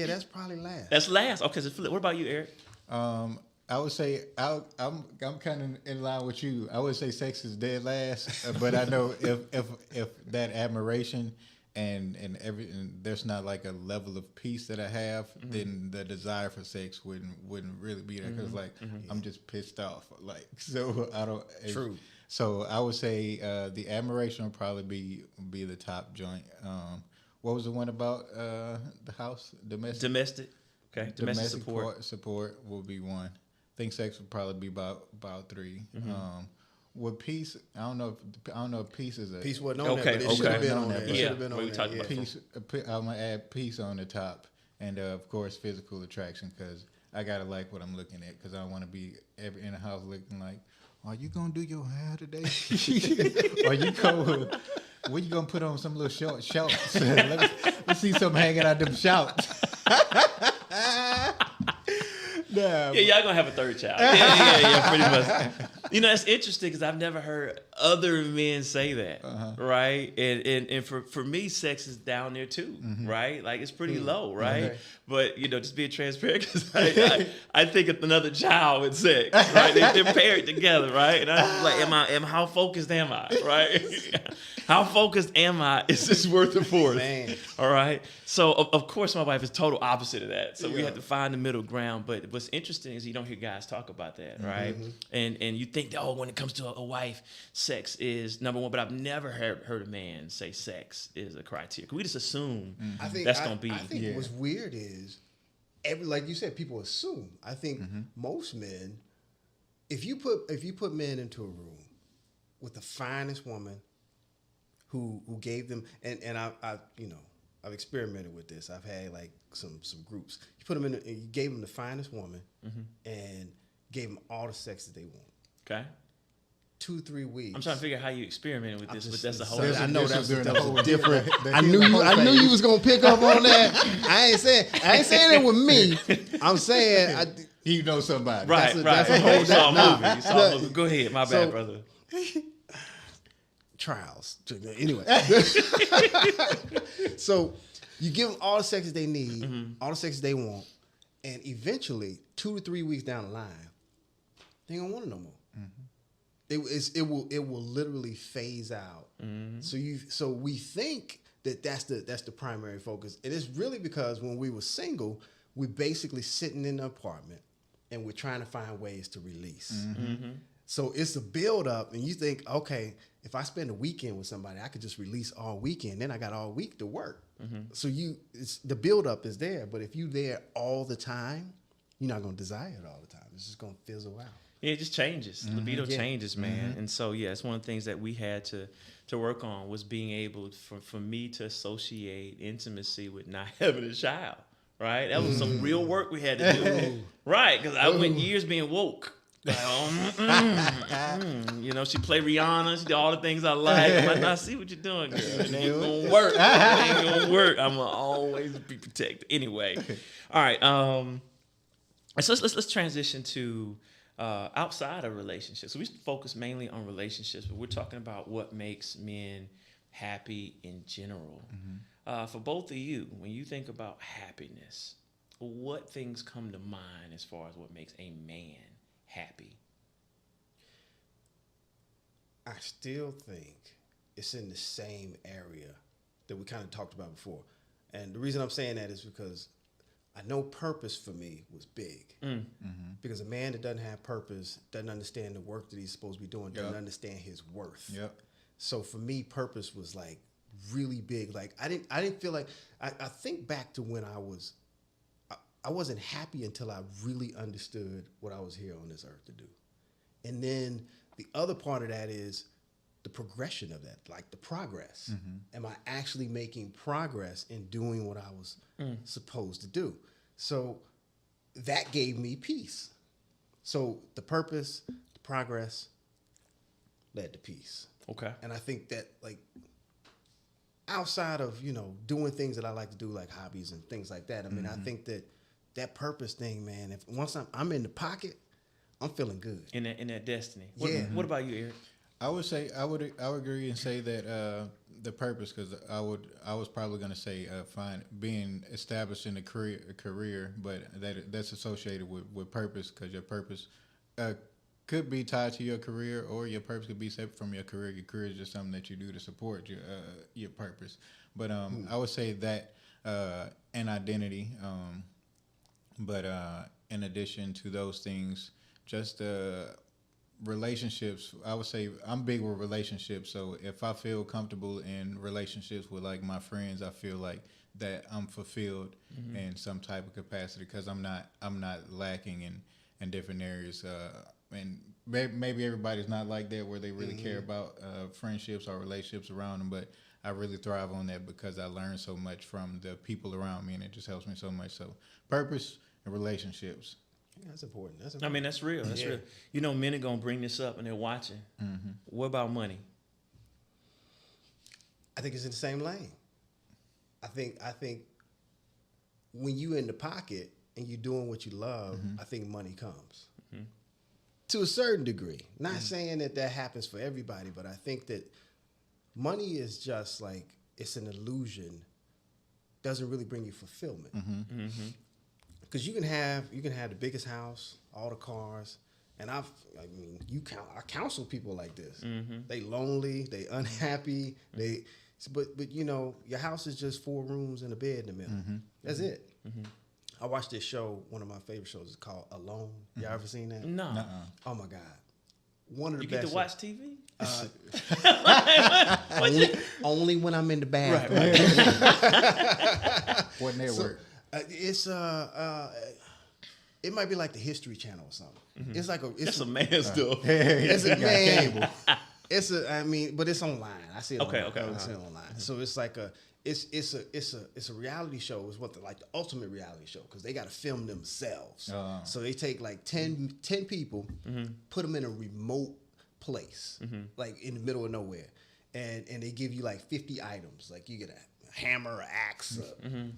that's probably last. That's last. Okay. So what about you, Eric? I would say I'm kind of in line with you. I would say sex is dead last, but I know if that admiration and there's not a level of peace that I have, then the desire for sex wouldn't really be there because I'm just pissed off. So I don't. True. So I would say the admiration would probably be the top joint. What was the one about the house Domestic. Okay. Domestic support will be 1. I think sex would probably be about 3. With peace, I don't know if peace is a Peace wasn't on Okay, there, but it should have okay. been on there. Yeah. It should have been What on we there. talking about? Yeah. peace. I'm gonna add peace on the top, and of course physical attraction because I gotta like what I'm looking at because I don't want to be in the house looking like, are you gonna do your hair today? Are you going? Where you gonna put on some little shorts? Let's see something hanging out them shorts. Yeah, y'all gonna have a third child. Yeah, pretty much. You know, it's interesting because I've never heard other men say that, right? And for me, sex is down there too, right? Like it's pretty low, right? Okay. But you know, just being transparent, because I think of another child with sex, right? They're paired together, right? And I'm like, how focused am I, right? How focused am I? Is this worth the force? Man. All right. So of course my wife is total opposite of that. So we have to find the middle ground. But what's interesting is you don't hear guys talk about that, right? And you think that, when it comes to a wife, sex is number one. But I've never heard a man say sex is a criteria. We just assume that's gonna be. I think what's weird is like you said, people assume. I think most men, if you put men into a room with the finest woman who gave them, and I I've experimented with this. I've had like some groups. You put them in, you gave them the finest woman, and gave them all the sex that they want. Okay. 2-3 weeks. I'm trying to figure out how you experimented with this, but that's the whole. I know that was whole different. the I knew you was gonna pick up on that. I ain't saying it with me. I'm saying You know somebody. Right. that's a whole You saw a nah. movie. You saw a movie. Go ahead. My bad, brother. trials. Anyway, so you give them all the sex that they need, all the sex that they want, and eventually, 2 to 3 weeks down the line, they ain't gonna want it no more. It will literally phase out. So we think that's the primary focus, and it's really because when we were single, we're basically sitting in the apartment and we're trying to find ways to release. So it's a build up, and you think, okay, if I spend a weekend with somebody, I could just release all weekend. Then I got all week to work. So the build up is there, but if you there all the time, you're not gonna desire it all the time. It's just gonna fizzle out. Yeah, it just changes. Libido changes, man. And so, yeah, it's one of the things that we had to work on was being able for me to associate intimacy with not having a child, right? That was some real work we had to do, right? Because I went years being woke. Like, you know, she played Rihanna. She did all the things I like. I'm like, I see what you're doing, girl. It ain't gonna work. It ain't gonna work. I'm gonna always be protected. Anyway, all right. So let's transition to outside of relationships. So we focus mainly on relationships, but we're talking about what makes men happy in general. For both of you, when you think about happiness, what things come to mind as far as what makes a man happy? I still think it's in the same area that we kind of talked about before. And the reason I'm saying that is because I know purpose for me was big. Because a man that doesn't have purpose doesn't understand the work that he's supposed to be doing, doesn't understand his worth. So for me, purpose was like really big. Like I didn't feel like I think back to when I wasn't happy until I really understood what I was here on this earth to do. And then the other part of that is the progression of that, like the progress. Am I actually making progress in doing what I was supposed to do? So that gave me peace. So the purpose, the progress led to peace. Okay. And I think that like outside of, doing things that I like to do, like hobbies and things like that, I mean, I think that purpose thing, man, if once I'm in the pocket, I'm feeling good. In that destiny. What about you, Eric? I would say I would agree and say that the purpose, because I was probably going to say being established in a career, but that's associated with purpose, because your purpose could be tied to your career, or your purpose could be separate from your career. Your career is just something that you do to support your purpose. But I would say that an identity. But in addition to those things, just relationships. I would say I'm big with relationships. So if I feel comfortable in relationships with like my friends, I feel like that I'm fulfilled in some type of capacity, because I'm not lacking in different areas. And maybe everybody's not like that, where they really care about friendships or relationships around them, but I really thrive on that because I learn so much from the people around me, and it just helps me so much. So purpose and relationships Yeah, that's important. That's I important. mean, that's real. That's Yeah. real. You know, men are gonna bring this up and they're watching. What about money? I think it's in the same lane. I think when you in the pocket and you're doing what you love, I think money comes. To a certain degree. Not saying that happens for everybody, but I think that money is just like, it's an illusion. Doesn't really bring you fulfillment. Because you can have the biggest house, all the cars, and I counsel people like this. They lonely, they unhappy, but you know, your house is just 4 rooms and a bed in the middle. That's it. I watched this show. One of my favorite shows is called Alone. Y'all ever seen that? No. Oh my God, one of the You get best. to watch TV? Only when I'm in the bathroom. What network? It might be like the History Channel or something. It's like That's a man's stuff. It's a man. But it's online. I see it. Okay, online. okay. I see it online. So it's like it's a reality show. Is what the ultimate reality show, because they got to film themselves. So they take like 10 people, put them in a remote place, like in the middle of nowhere, and they give you like 50 items. Like you get a hammer, an axe, a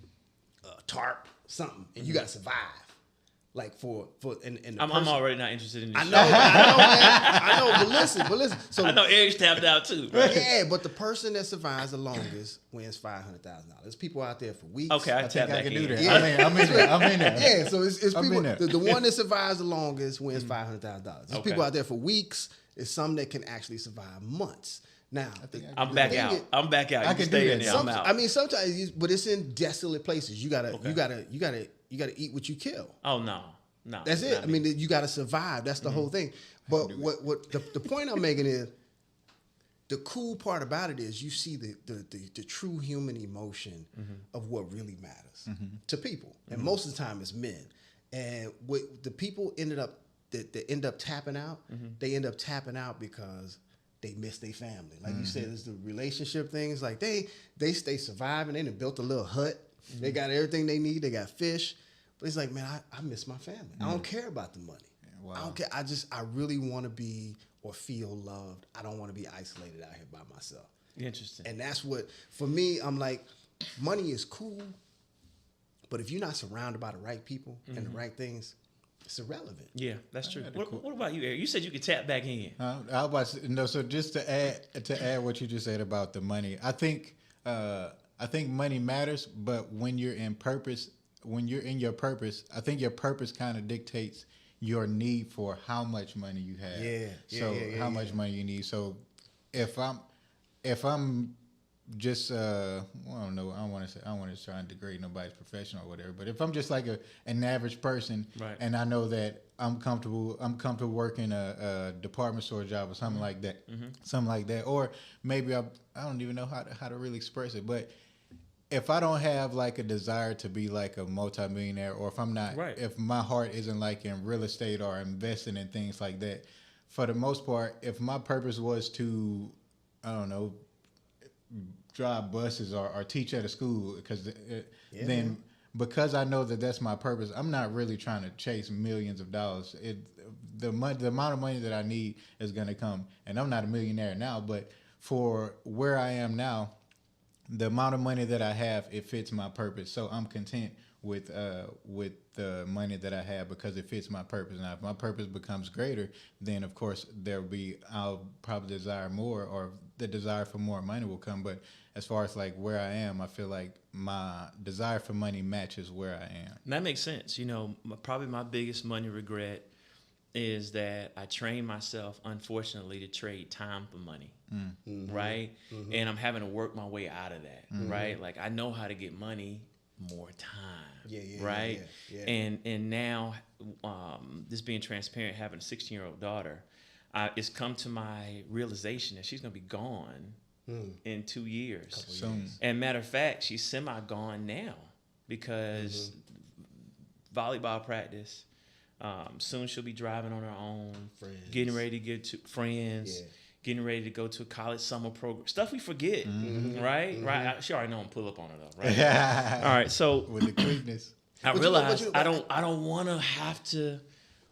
tarp, something, and you got to survive. Like I'm already not interested in this show. Man. I know, but listen. So I know Eric's tapped out too. Right? yeah, but the person that survives the longest wins $500,000. There's people out there for weeks. Okay, I I tap think I back can in. do that. Yeah. I'm in there. Yeah, so it's I've people. been there. The one that survives the longest wins $500,000. There's Okay. people out there for weeks. There's some that can actually survive months. Now, I'm back thing out. is- I'm back out. I You can stay do in that. there. I'm out. I mean, sometimes, but it's in desolate places. You gotta eat what you kill. Oh no. That's it. not I me. mean, you got to survive. That's the whole thing. But what the point I'm making is, the cool part about it is you see the true human emotion of what really matters to people, and most of the time it's men. And what the people end up tapping out, they end up tapping out because they miss their family. Like you said, it's the relationship things. Like they stay surviving. They done built a little hut. They got everything they need. They got fish. But it's like, man, I miss my family. I don't care about the money. Wow. I don't care. I really want to be or feel loved. I don't want to be isolated out here by myself. Interesting. And that's what, for me, I'm like, money is cool, but if you're not surrounded by the right people and the right things, it's irrelevant. Yeah, that's true. What about you, Eric? You said you could tap back in. I was about to, no. So just to add what you just said about the money, I think money matters, but when you're in your purpose, I think your purpose kind of dictates your need for how much money you have. How much money you need. So if I'm just I don't know, I don't want to try and degrade nobody's profession or whatever, but if I'm just like an average person, Right. and I know that I'm comfortable working a department store job or something like that, or maybe I don't even know how to really express it, but if I don't have like a desire to be like a multimillionaire, or if I'm not, Right. if my heart isn't like in real estate or investing in things like that, for the most part, if my purpose was to, I don't know, drive buses or teach at a school, then because I know that that's my purpose, I'm not really trying to chase millions of dollars. The amount of money that I need is going to come, and I'm not a millionaire now, but for where I am now, the amount of money that I have, it fits my purpose. So I'm content with the money that I have because it fits my purpose. Now, if my purpose becomes greater, then of course I'll probably desire more, or the desire for more money will come. But as far as like where I am, I feel like my desire for money matches where I am. And that makes sense. You know, probably my biggest money regret is that I trained myself, unfortunately, to trade time for money, right? And I'm having to work my way out of that, right? Like I know how to get money, more time, right? Yeah. And now, just being transparent, having a 16-year-old daughter, it's come to my realization that she's gonna be gone in 2 years. Soon. And matter of fact, she's semi-gone now because volleyball practice. Soon she'll be driving on her own, Friends. getting ready to get to friends, getting ready to go to a college summer program. Stuff we forget, right? Right? She already know I'm pull up on her though, right? All right, so With the quickness. I But realized I don't want to have to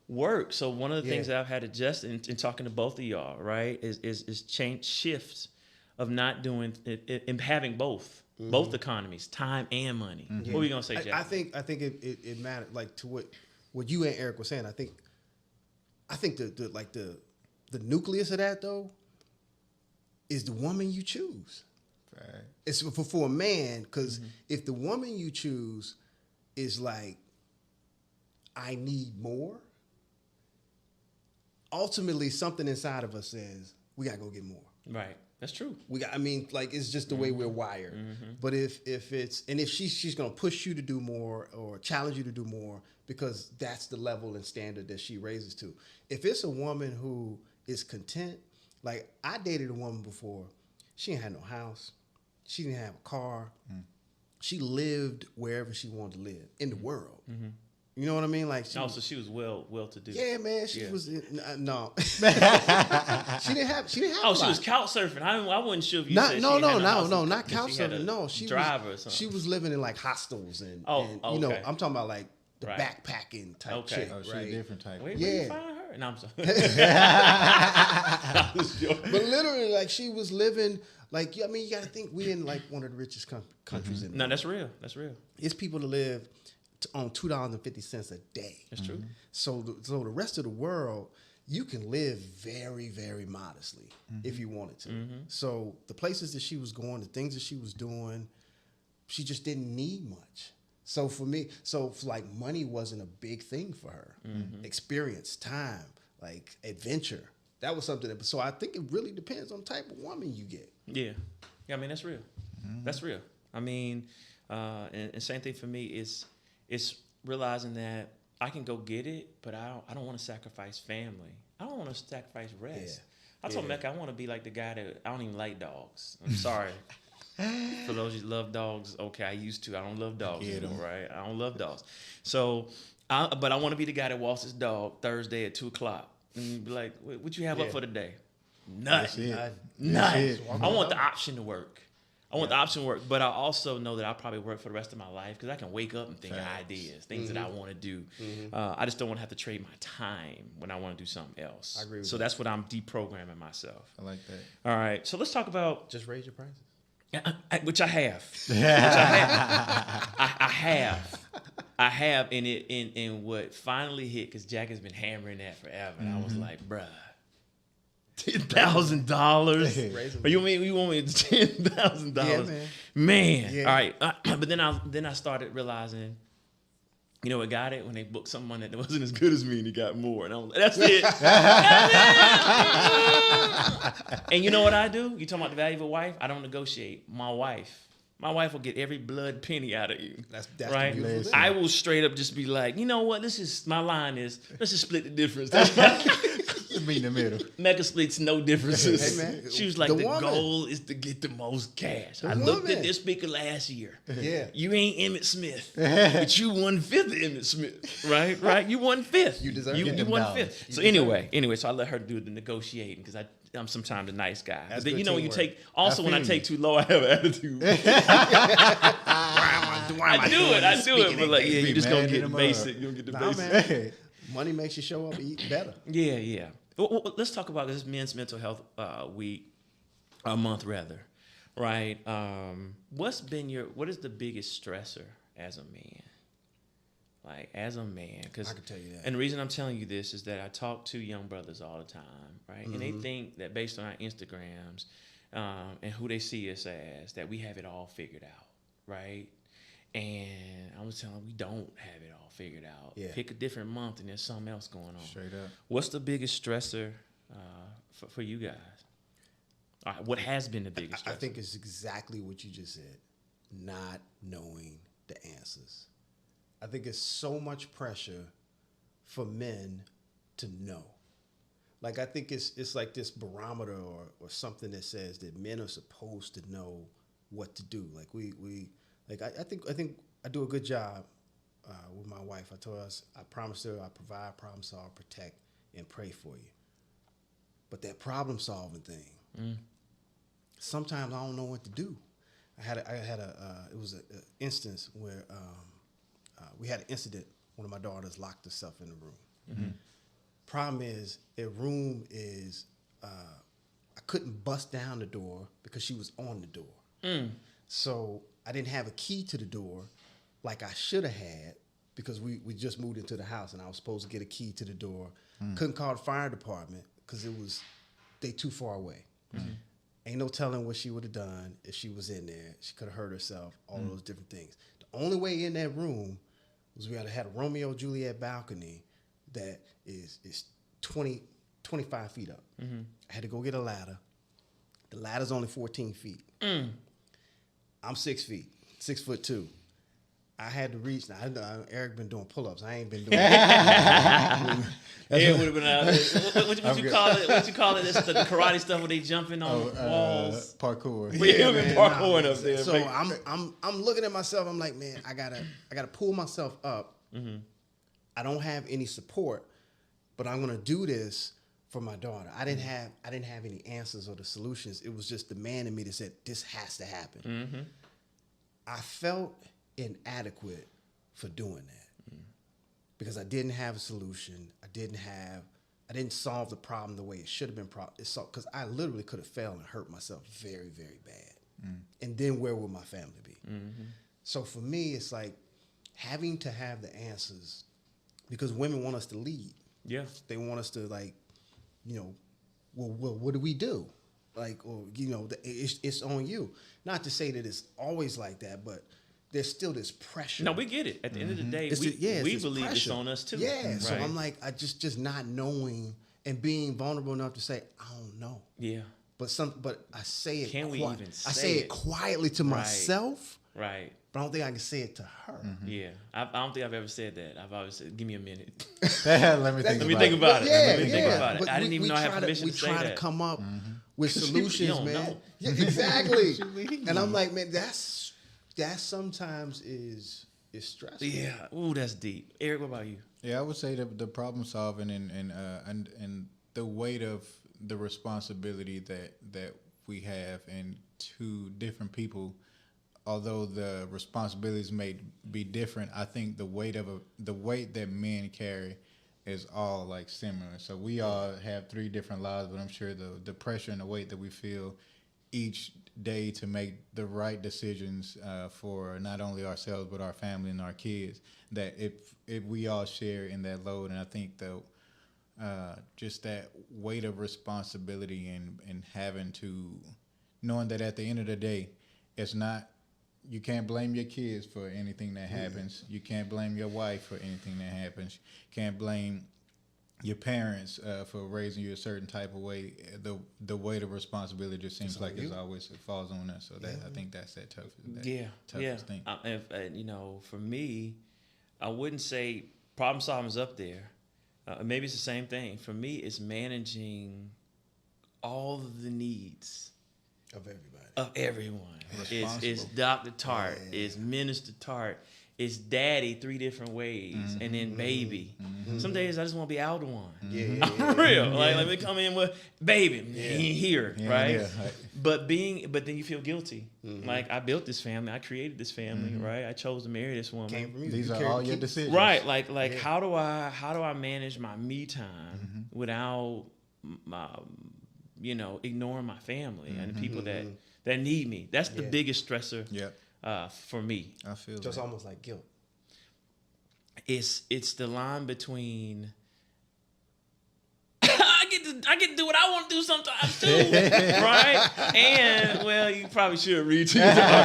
work. So one of the things Yeah. that I've had to adjust in talking to both of y'all, right, is change shifts of not doing it and having both economies, time and money. What were you gonna say, Jack? I think it mattered, like, to what you and Eric were saying. I think the nucleus of that, though, is the woman you choose. Right. It's for a man, because if the woman you choose is like, I need more, ultimately something inside of us says we gotta go get more. Right. That's true. It's just the way we're wired. But if she's gonna push you to do more or challenge you to do more, because that's the level and standard that she raises to. If it's a woman who is content, like, I dated a woman before, she didn't have no house, she didn't have a car, she lived wherever she wanted to live in the world. You know what I mean? Like, So she was well to do. yeah, man. She was no. she didn't have. Oh, she was couch surfing. I wasn't sure if you said no, she had house not and couch she had a surfing. No, she driver was. or something. She was living in like hostels and, okay. I'm talking about like the Right. backpacking type Okay. chick, Oh, she's right? a different type. Where Yeah. you find her? No, I'm sorry. But literally, like, she was living like, you got to think we in like one of the richest countries in the No, world. that's real. That's real. It's people to live on $2.50 a day. That's true. So the rest of the world, you can live very, very modestly if you wanted to. So the places that she was going, the things that she was doing, she just didn't need much. So for me, like, money wasn't a big thing for her. Experience, time, like, adventure. That was something so I think it really depends on the type of woman you get. Yeah. I mean, that's real. That's real. I mean, and same thing for me is it's realizing that I can go get it, but I don't want to sacrifice family. I don't want to sacrifice rest. Yeah. I told Mecca I want to be like the guy that I don't even like dogs. I'm sorry. For those who love dogs, okay, I used to. I don't love dogs anymore, right? I don't love dogs. So, but I want to be the guy that walks his dog Thursday at 2:00 and be like, "What you have up for today?" Nothing. Nothing. I want the option to work. I want the option to work, but I also know that I'll probably work for the rest of my life because I can wake up and think of ideas, things that I want to do. I just don't want to have to trade my time when I want to do something else. I agree with so that. that's what I'm deprogramming myself. I like that. All right, so let's talk about Just raise your prices. which I have. I have, and it in what finally hit, because Jack has been hammering that forever, and I was like, bruh, $10,000. Or you want me $10,000? Yeah, man. Yeah. All right. But then I started realizing, you know what got it? When they booked someone that wasn't as good as me and he got more. And I was like, that's it. And you know what I do? You talking about the value of a wife? I don't negotiate. My wife will get every blood penny out of you. That's right. the beautiful thing. I will straight up just be like, you know what? My line is, let's just split the difference. Meet in the middle. Mecca splits no differences. Hey, man. She was like, the goal is to get the most cash. I looked at this speaker last year. Yeah. You ain't Emmett Smith, but you 1/5 of Emmett Smith, right? You 1/5. You deserve you it. You 1/5. So anyway, so I let her do the negotiating because I'm sometimes a nice guy. That's But then good when you teamwork. take when I feel take you. too low, I have an attitude. I do it, but like, yeah, you just gonna get basic. You don't get the Nah, basic. man. Money makes you show up and eat better. Yeah. Well, let's talk about this Men's Mental Health Week, month rather, right? What is the biggest stressor as a man? Like, as a man, because I can tell you that. And the reason I'm telling you this is that I talk to young brothers all the time, right? And they think that based on our Instagrams and who they see us as, that we have it all figured out, right? And I was telling them we don't have it all figured out. Yeah. Pick a different month and there's something else going on. Straight up. What's the biggest stressor for you guys? What has been the biggest stressor? I think it's exactly what you just said. Not knowing the answers. I think it's so much pressure for men to know. Like, I think it's like this barometer or something that says that men are supposed to know what to do. Like I think I do a good job with my wife. I told her, I promised her I provide, problem solve, protect, and pray for you. But that problem solving thing, sometimes I don't know what to do. It was an instance where we had an incident. One of my daughters locked herself in the room. Problem is, the room is, I couldn't bust down the door because she was on the door. So I didn't have a key to the door like I should have had because we just moved into the house and I was supposed to get a key to the door. Couldn't call the fire department because they too far away. Ain't no telling what she would have done if she was in there. She could have hurt herself, all those different things. The only way in that room was we had a Romeo Juliet balcony that is 25 feet up. I had to go get a ladder. The ladder's only 14 feet. I'm 6 feet, 6'2". I had to reach. Now, I know Eric been doing pull-ups. I ain't been doing. It would have been out there. What you call it? What you call it? It's the karate stuff where they jumping on walls. Parkour. Yeah, man, parkouring up there. So I'm looking at myself. I'm like, man, I gotta pull myself up. I don't have any support, but I'm gonna do this for my daughter. I didn't have any answers or the solutions. It was just the man in me that said this has to happen. I felt inadequate for doing that because I didn't have a solution. I didn't solve the problem the way it should have been solved because I literally could have failed and hurt myself very, very bad. And then where would my family be? So for me, it's like having to have the answers because women want us to lead. Yeah. They want us to like, well, what do we do? Like, or, it's on you. Not to say that it's always like that, but there's still this pressure. No, we get it. At the end of the day, we believe it's on us too. Yeah, right. So I'm like, I just not knowing and being vulnerable enough to say, I don't know. Yeah. But I say it. Can we even say I say it quietly to myself. Right. But I don't think I can say it to her. Yeah. I don't think I've ever said that. I've always said, give me a minute. Let me think about it. Let me think about it. But I didn't even know I had permission to say that. We try to come up with solutions, don't man. know. Yeah, exactly. And I'm like, man, that sometimes is stressful. Yeah. Ooh, that's deep. Eric, what about you? Yeah, I would say that the problem solving and the weight of the responsibility that we have and two different people, although the responsibilities may be different, I think the weight that men carry is all like similar. So we all have 3 different lives, but I'm sure the pressure and the weight that we feel each day to make the right decisions for not only ourselves but our family and our kids, that if we all share in that load. And I think just that weight of responsibility and having to knowing that at the end of the day, it's not, you can't blame your kids for anything that happens. You can't blame your wife for anything that happens. You can't blame your parents for raising you a certain type of way. The weight of responsibility just seems like it falls on us. So I think that's that toughest thing. For me, I wouldn't say problem solving is up there. Maybe it's the same thing. For me, it's managing all of the needs Of everybody. Of everyone. It's Dr. Tartt, it's Minister Tartt, it's Daddy 3 different ways, and then Baby. Some days I just want to be Alduan. I'm real. Like, let me come in with Baby. He ain't here, right? Yeah. But then you feel guilty. Like, I built this family, I created this family, right? I chose to marry this woman. Came from you. These are all your decisions, right? Like how do I manage my me time without ignoring my family and the people that need me? That's the biggest stressor for me. I feel just almost like guilt. It's the line between I get to do what I want to do sometimes too, right? And well, you probably should read to your daughter.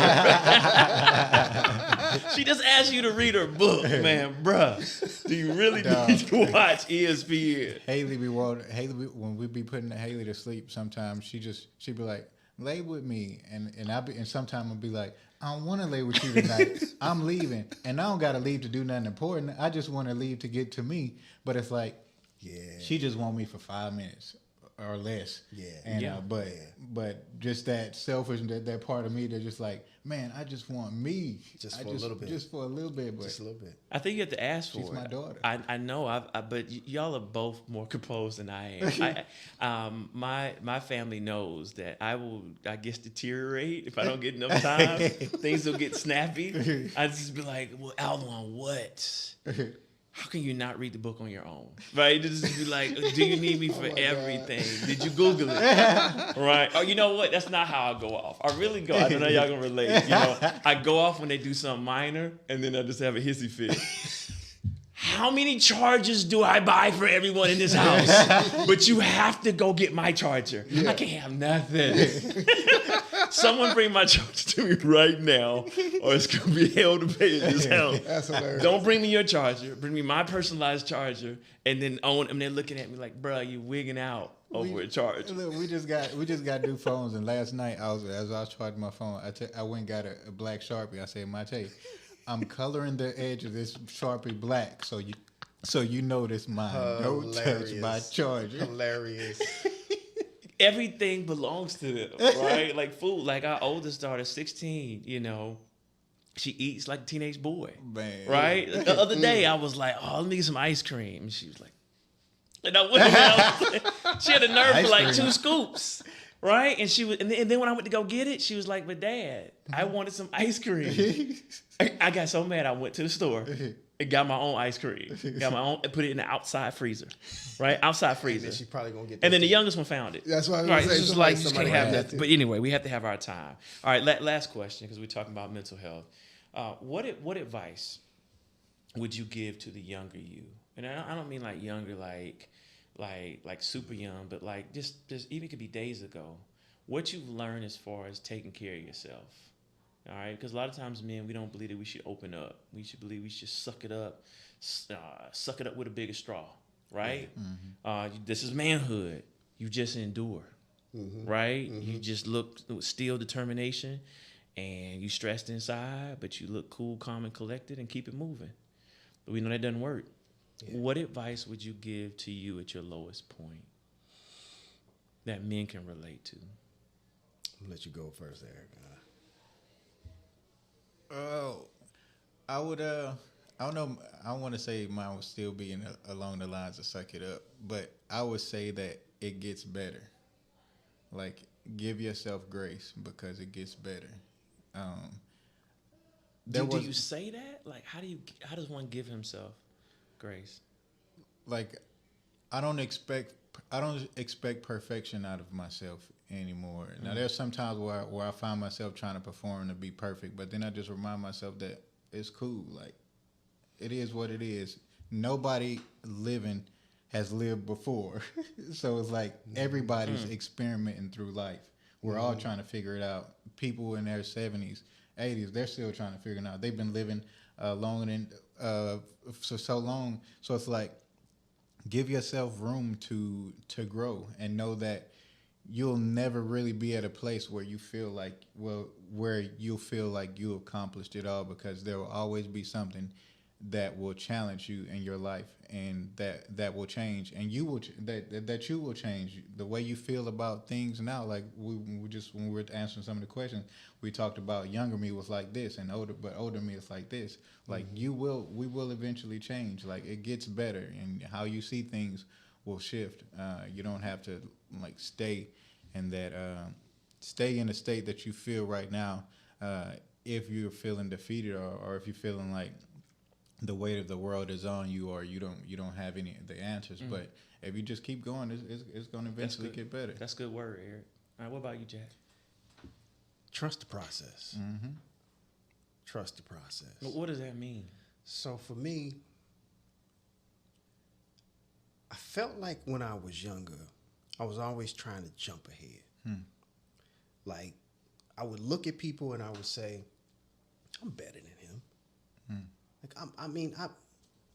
She just asked you to read her book, man, bruh. Do you really need to watch ESPN? Haley, when we be putting Haley to sleep, sometimes she'd be like, lay with me, and sometimes I'll be like, I don't want to lay with you tonight. I'm leaving, and I don't got to leave to do nothing important. I just want to leave to get to me. But it's like, she just want me for 5 minutes. or less. Yeah. And Yeah. but just that selfish, that part of me that just like, man, I just want me. Just for a little bit. Just for a little bit. But Just a little bit. I think you have to ask for she's it. my daughter. I know, but y'all are both more composed than I am. My family knows that I guess deteriorate if I don't get enough time. Things will get snappy. I just be like, well, Alduan, what? How can you not read the book on your own? Right? Just be like, do you need me for everything? Did you Google it? Right? Oh, you know what? That's not how I go off. I really go. I don't know y'all gonna relate. You know, I go off when they do something minor, and then I just have a hissy fit. How many chargers do I buy for everyone in this house? But you have to go get my charger. I can't have nothing. Someone bring my charger to me right now, or it's gonna be hell to pay in this house. That's hilarious. Don't bring me your charger. Bring me my personalized charger, and then and they're looking at me like, "Bruh, you wigging out over a charger." Look, we just got new phones, and last night as I was charging my phone, I went and got a black Sharpie. I said, Mate, I'm coloring the edge of this Sharpie black, so you know this mine. Don't touch my charger. Hilarious. Everything belongs to them, right? Like food. Like our oldest daughter, 16, you know, she eats like a teenage boy. Man. Right? The other day I was like, oh, let me get some ice cream. And she was like, and I went around. She had a nerve for like Ice 2 cream. scoops. Right? And she was, and then when I went to go get it, she was like, but Dad, I wanted some ice cream. I got so mad I went to the store and got my own ice cream. Got my own and put it in the outside freezer. Right? Outside And freezer. then she probably gonna get. And then the that youngest one found it. That's what I was right. gonna say. It's just like, you Somebody- just can't somebody have had nothing. to. But anyway, we have to have our time. All right, last question, because we're talking about mental health. What advice would you give to the younger you? And I don't mean like younger, like super young, but like just even could be days ago. What you've learned as far as taking care of yourself. All right, because a lot of times, men, we don't believe that we should open up. We should believe we should suck it up with a bigger straw. Right? This is manhood. You just endure. Right? You just look with steel determination, and you stressed inside, but you look cool, calm, and collected, and keep it moving. But we know that doesn't work. Yeah. What advice would you give to you at your lowest point that men can relate to? I'm gonna let you go first, Eric. Oh, I would. I don't know. I want to say mine would still be along the lines of suck it up, but I would say that it gets better. Like, give yourself grace because it gets better. Do you say that? Like, how does one give himself grace? Like, I don't expect perfection out of myself anymore. Now, there's some times where I find myself trying to perform to be perfect, but then I just remind myself that it's cool. Like, it is what it is. Nobody living has lived before. So it's like everybody's experimenting through life. We're all trying to figure it out. People in their 70s, 80s, they're still trying to figure it out. They've been living longer than so long. So it's like, give yourself room to grow and know that you'll never really be at a place where you feel like, where you'll feel like you accomplished it all, because there will always be something that will challenge you in your life, and that will change, and you will that you will change the way you feel about things now. Like when we were answering some of the questions, we talked about younger me was like this, and older me is like this. Like we will eventually change. Like it gets better, and how you see things will shift. You don't have to like stay in a state that you feel right now. If you're feeling defeated, or if you're feeling like the weight of the world is on you, or you don't have any of the answers. But if you just keep going, it's going to eventually get better. That's a good word, Eric. All right, what about you, Jack? Trust the process. Trust the process. What does that mean? So for me, I felt like when I was younger, I was always trying to jump ahead. Like I would look at people and I would say, I'm better than him. Like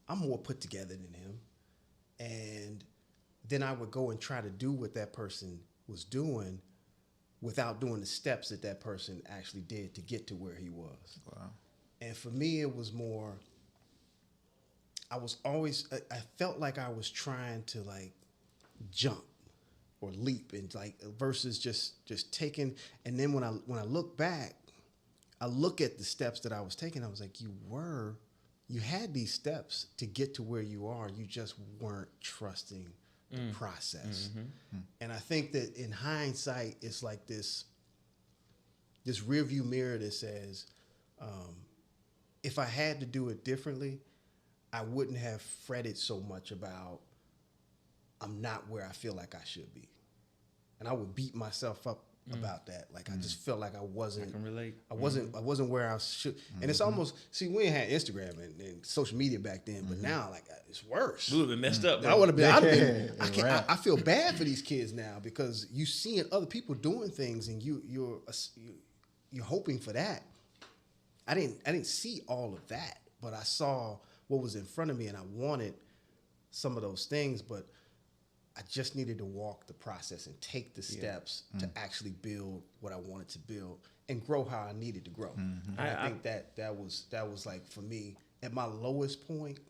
I'm more put together than him. And then I would go and try to do what that person was doing without doing the steps that person actually did to get to where he was. Wow. And for me, it was more, I felt like I was trying to like jump leap, and like versus just taking. And then when I look back, I look at the steps that I was taking. I was like, you had these steps to get to where you are. You just weren't trusting the process. And I think that in hindsight, it's like this rearview mirror that says, if I had to do it differently, I wouldn't have fretted so much about I'm not where I feel like I should be. And I would beat myself up about that. Like I just felt like I wasn't. I can relate. I wasn't where I should. And it's almost, see, we ain't had Instagram and social media back then, but now like it's worse. We would have been messed up, bro. I would have been. Right. I feel bad for these kids now because you seeing other people doing things and you're hoping for that. I didn't see all of that, but I saw what was in front of me and I wanted some of those things, but I just needed to walk the process and take the steps to actually build what I wanted to build and grow how I needed to grow. And I think that was like for me at my lowest point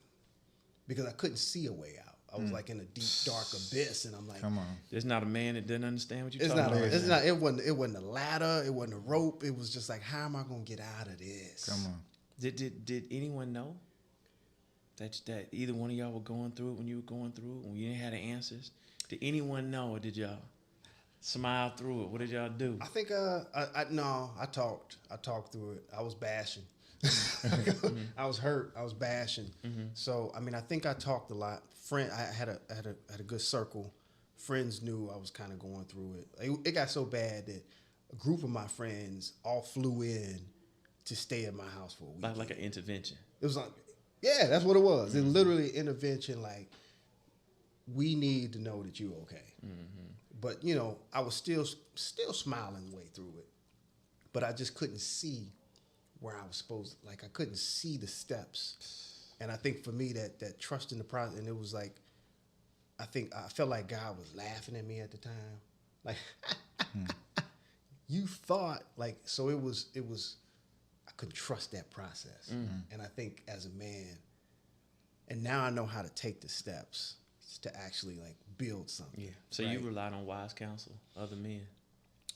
because I couldn't see a way out. I was like in a deep dark abyss, and I'm like, Come on. There's not a man that didn't understand what you're talking about. It wasn't a ladder. It wasn't a rope. It was just like, how am I gonna get out of this? Come on. Did anyone know that either one of y'all were going through it when you were going through it, when you didn't have the answers? Did anyone know, or did y'all smile through it? What did y'all do? I think I talked through it. I was bashing. I was hurt. I was bashing. So I mean, I think I talked a lot. I had a good circle. Friends knew I was kind of going through it. It got so bad that a group of my friends all flew in to stay at my house for a week. Like an intervention. It was like, yeah, that's what it was. It literally intervention. Like, we need to know that you're okay. But I was still smiling way through it, but I just couldn't see where I was supposed to, like I couldn't see the steps. And I think for me that trust in the process, and it was like, I felt like God was laughing at me at the time. Like, you thought, like, so it was, I couldn't trust that process. And I think as a man, and now I know how to take the steps to actually like build something. Yeah. So right? you relied on wise counsel, other men.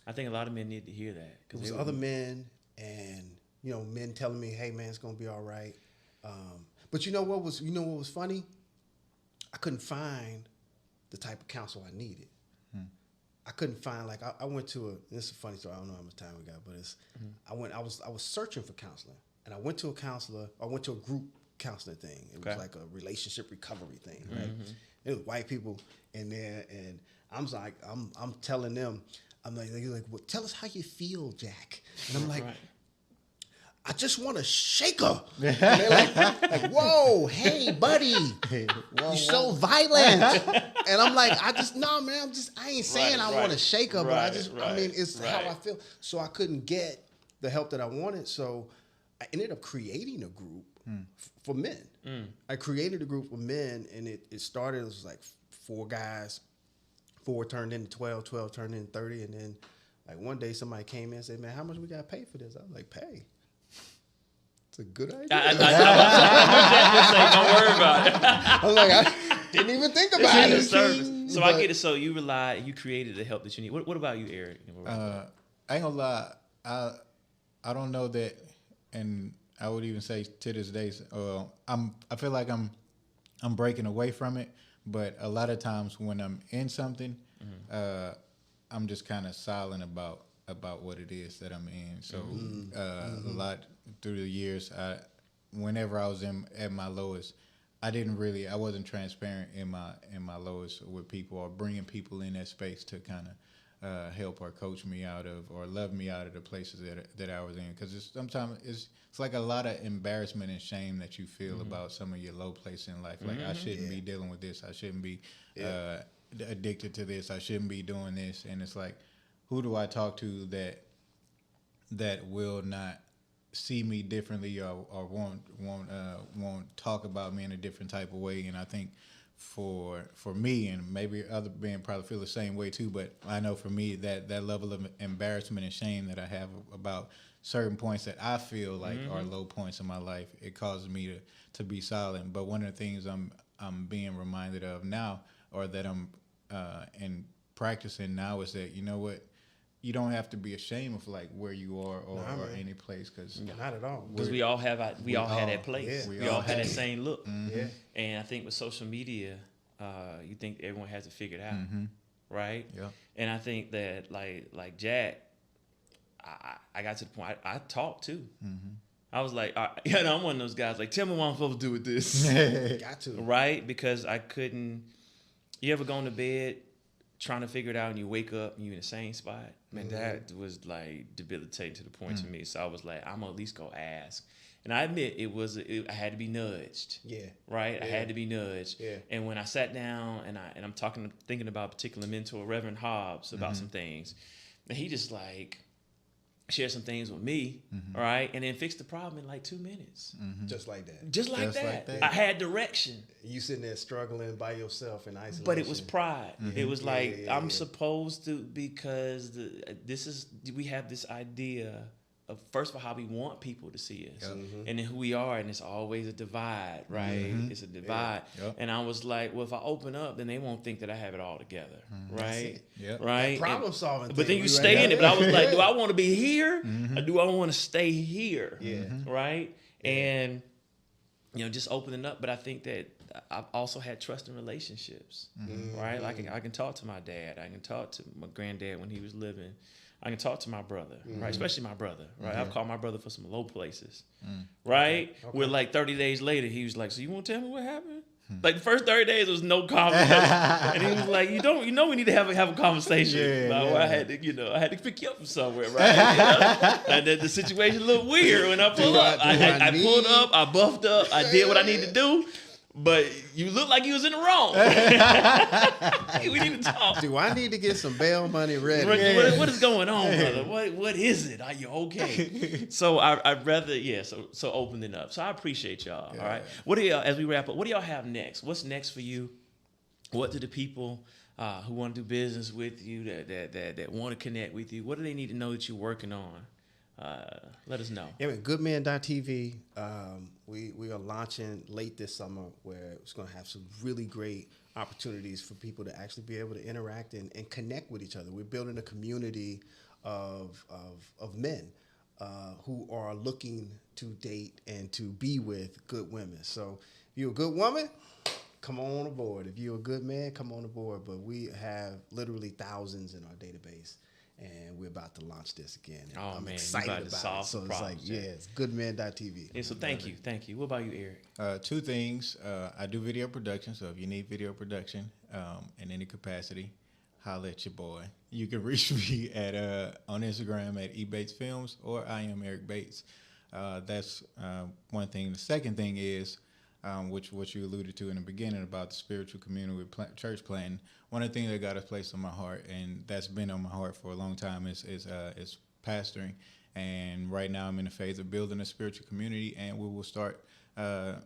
I think a lot of men need to hear that. It was other men and, men telling me, hey man, it's going to be all right. But you know what was funny? I couldn't find the type of counsel I needed. I couldn't find, like, I went to this is a funny story. I don't know how much time we got, but I was searching for counseling, and I went to a counselor. I went to a group counseling thing. It was like a relationship recovery thing, right? It was white people in there, and I'm like, I'm telling them, I'm like, they're like, well, tell us how you feel, Jack. And I'm like, I just want to shake her. And they're like, whoa, hey, buddy, you're so violent. And I'm like, no, man, I ain't saying I want to shake her, but I mean, it's how I feel. So I couldn't get the help that I wanted. So I ended up creating a group for men. I created a group of men, and it started, it was like 4 guys, 4 turned into 12, 12 turned into 30. And then like one day somebody came in and said, man, how much we got to pay for this? I was like, pay. It's a good idea. Don't worry about it. I was like, I didn't even think about it. Service. So I get it. So you created the help that you need. What about you, Eric? I ain't gonna lie. I don't know that, and I would even say to this day, I feel like I'm breaking away from it. But a lot of times when I'm in something, I'm just kind of silent about what it is that I'm in. So a lot through the years, whenever I was at my lowest, I wasn't transparent in my lowest with people or bringing people in that space to kind of help or coach me out of or love me out of the places that I was in. Because sometimes it's like a lot of embarrassment and shame that you feel about some of your low places in life. Like, I shouldn't be dealing with this. I shouldn't be addicted to this. I shouldn't be doing this. And it's like, who do I talk to that will not see me differently or won't talk about me in a different type of way? And I think for me, and maybe other men probably feel the same way too, but I know for me that level of embarrassment and shame that I have about certain points that I feel like are low points in my life, it causes me to be silent. But one of the things I'm being reminded of now, or that I'm and practicing now is that, you know what, you don't have to be ashamed of like where you are or any place, because Not at all. Because we all have had that place. yeah. We all had that same look. Yeah. And I think with social media, you think everyone has it figured out, right? Yeah. And I think that like Jack, I got to the point I talked too. I was like, I'm one of those guys. Like, tell me what I'm supposed to do with this, Got to. right? Because I couldn't. You ever gone to bed trying to figure it out and you wake up and you're in the same spot? Man, that was like debilitating to the point to me. So I was like, I'm gonna at least go ask. And I admit I had to be nudged. Yeah. Right? I had to be nudged. Yeah. And when I sat down and I'm thinking about a particular mentor, Reverend Hobbs, about some things, and he just like shared some things with me, right? And then fixed the problem in like 2 minutes. Just like that. Just like that. I had direction. You sitting there struggling by yourself in isolation. But it was pride. It was like, yeah, I'm supposed to, because we have this idea of, first of all, how we want people to see us, and then who we are, and it's always a divide, right? It's a divide. Yep. And I was like, well, if I open up, then they won't think that I have it all together, right? Yep. Right? Problem solving. But then you stay in it. But I was like, do I want to be here, or do I want to stay here? Yeah. Right? And just opening up. But I think that I've also had trust in relationships, right? Like I can talk to my dad. I can talk to my granddad when he was living. I can talk to my brother, right? Especially my brother, right? I've called my brother for some low places, right? Okay. Where like 30 days later, he was like, so you want to tell me what happened? Like the first 30 days was no conversation. And he was like, we need to have a conversation. I had to pick you up from somewhere, right? And then the situation looked weird when I pulled up. I pulled up, I buffed up, I did what I need to do. But you look like you was in the wrong. We need to talk. Do I need to get some bail money ready? What is going on, brother? What is it? Are you okay? So I'd rather, so opening up. So I appreciate y'all. All right. What do y'all, as we wrap up, what do y'all have next? What's next for you? What do the people who want to do business with you, that want to connect with you, what do they need to know that you're working on? Let us know. Yeah, goodman.tv. We are launching late this summer, where it's going to have some really great opportunities for people to actually be able to interact and connect with each other. We're building a community of men who are looking to date and to be with good women. So if you're a good woman, come on aboard. If you're a good man, come on aboard. But we have literally thousands in our database. And we're about to launch this again. I'm excited about it. So it's like, it's goodman.tv. Yeah, so thank you. What about you, Eric? Two things. I do video production, so if you need video production in any capacity, holla at your boy. You can reach me at on Instagram at ebatesfilms, or I am Eric Bates. That's one thing. The second thing is, which you alluded to in the beginning about the spiritual community with church planting. One of the things that God has placed on my heart, and that's been on my heart for a long time, is pastoring. And right now I'm in the phase of building a spiritual community, and we will start. How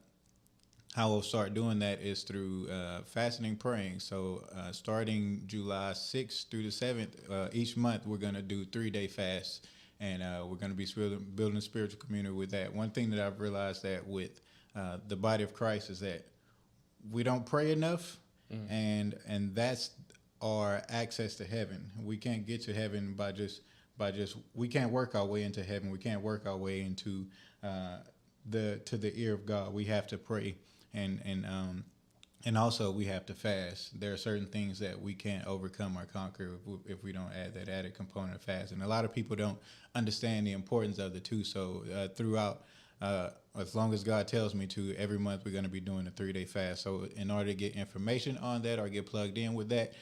we'll start doing that is through fasting and praying. So starting July 6th through the 7th, each month we're going to do 3-day fasts, and we're going to be building a spiritual community with that. One thing that I've realized that with the body of Christ is that we don't pray enough, and that's our access to heaven. We can't get to heaven by just we can't work our way into heaven. We can't work our way into the ear of God. We have to pray, and also we have to fast. There are certain things that we can't overcome or conquer if we don't add that added component of fast. And a lot of people don't understand the importance of the two. So throughout. As long as God tells me to, every month we're going to be doing a 3-day fast. So in order to get information on that or get plugged in with that,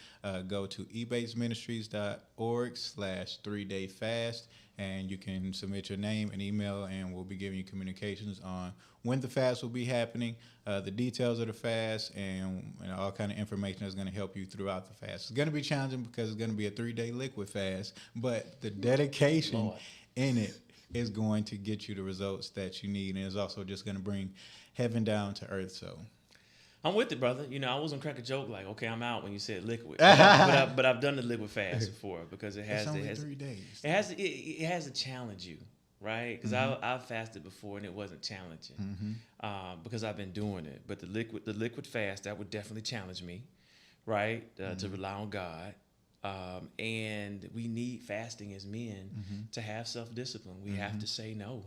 go to ebatesministries.org/3-day fast, and you can submit your name and email, and we'll be giving you communications on when the fast will be happening, the details of the fast, and all kind of information that's going to help you throughout the fast. It's going to be challenging because it's going to be a 3-day liquid fast, but the dedication in it is going to get you the results that you need, and it's also just going to bring heaven down to earth. So I'm with it, brother. I wasn't crack a joke like, okay, I'm out when you said liquid, but I've done the liquid fast before, because it has 3 days. It has to challenge you, right? Because I've fasted before and it wasn't challenging, because I've been doing it. But the liquid fast, that would definitely challenge me, right? To rely on God. And we need fasting as men to have self-discipline. We have to say no.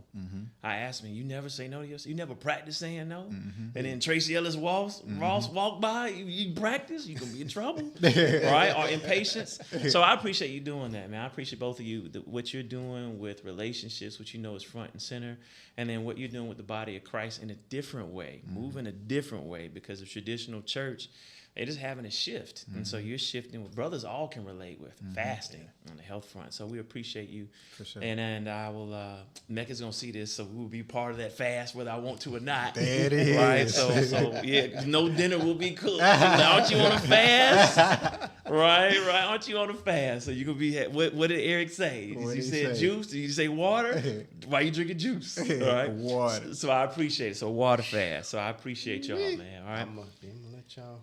I asked me, you never say no to yourself? You never practice saying no? And then Tracy Ellis Ross walked by, you practice, you're going to be in trouble, right? Or impatience. So I appreciate you doing that, man. I appreciate both of you, what you're doing with relationships, which you know is front and center, and then what you're doing with the body of Christ in a different way, moving a different way, because the traditional church, they're just having a shift. And so you're shifting with brothers all can relate with fasting on the health front. So we appreciate you. For sure. And I will, Mecca's going to see this, so we'll be part of that fast whether I want to or not. There it is. Right? So yeah, no dinner will be cooked. Aren't you on a fast? Right? Aren't you on a fast? So you can be, what did Eric say? What You did he said say? juice? Did you say water? Why you drinking juice? Right? Water. So I appreciate it. So water fast. So I appreciate y'all, man. All right. I'm gonna let y'all.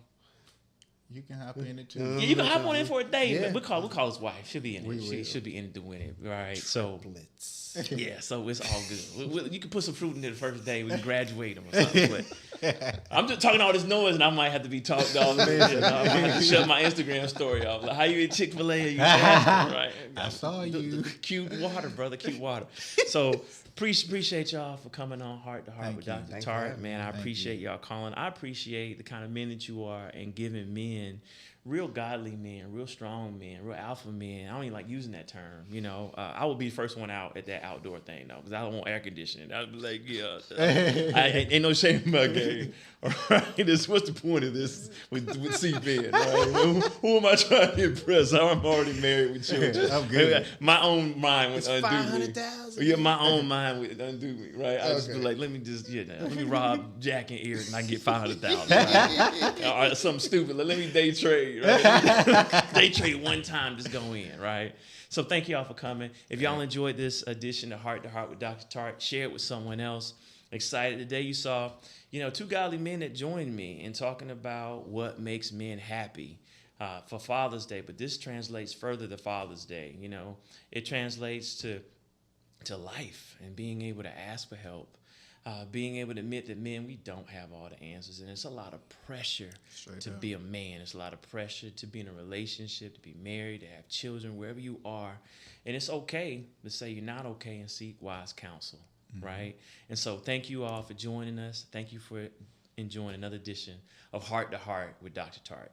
You can hop in it too. Yeah, you can hop on in for a day. Yeah. We'll call his wife. She'll be in We it. She will. should be in it to win it. Right. So Blitz. yeah, so it's all good. You can put some fruit in there the first day. We can graduate them or something. But I'm just talking all this noise, and I might have to be talked off. I might have to shut my Instagram story off. Like, how you at Chick-fil-A? You fasting, right? I saw you. The cute water, brother. Cute water. So appreciate y'all for coming on Heart to Heart Thank with you. Dr. Thanks for Tartt. having Man, I Thank appreciate y'all calling. I appreciate the kind of men that you are and giving men, real godly men, real strong men, real alpha men. I don't even like using that term. You know, I would be the first one out at that outdoor thing though, because I don't want air conditioning. I'd be like, yeah, ain't no shame in my game. All right, what's the point of this with seatbelt? Right? Who am I trying to impress? I'm already married with children. I'm good. My own mind would It's undo me. 500,000. Yeah, my own mind would undo me, right? I just be Okay. like, let me rob Jack and Eric and I get 500,000. Right? Or something stupid. Let me day trade, right? Day trade one time, just go in, right? So thank y'all for coming. If y'all enjoyed this edition of Heart to Heart with Dr. Tartt, share it with someone else. Excited today you saw, two godly men that joined me in talking about what makes men happy. For Father's Day, but this translates further to Father's Day. It translates to life and being able to ask for help, being able to admit that men, we don't have all the answers, and it's a lot of pressure to be a man. It's a lot of pressure to be in a relationship, to be married, to have children, wherever you are, and it's okay to say you're not okay and seek wise counsel, right? And so thank you all for joining us. Thank you for enjoying another edition of Heart to Heart with Dr. Tartt.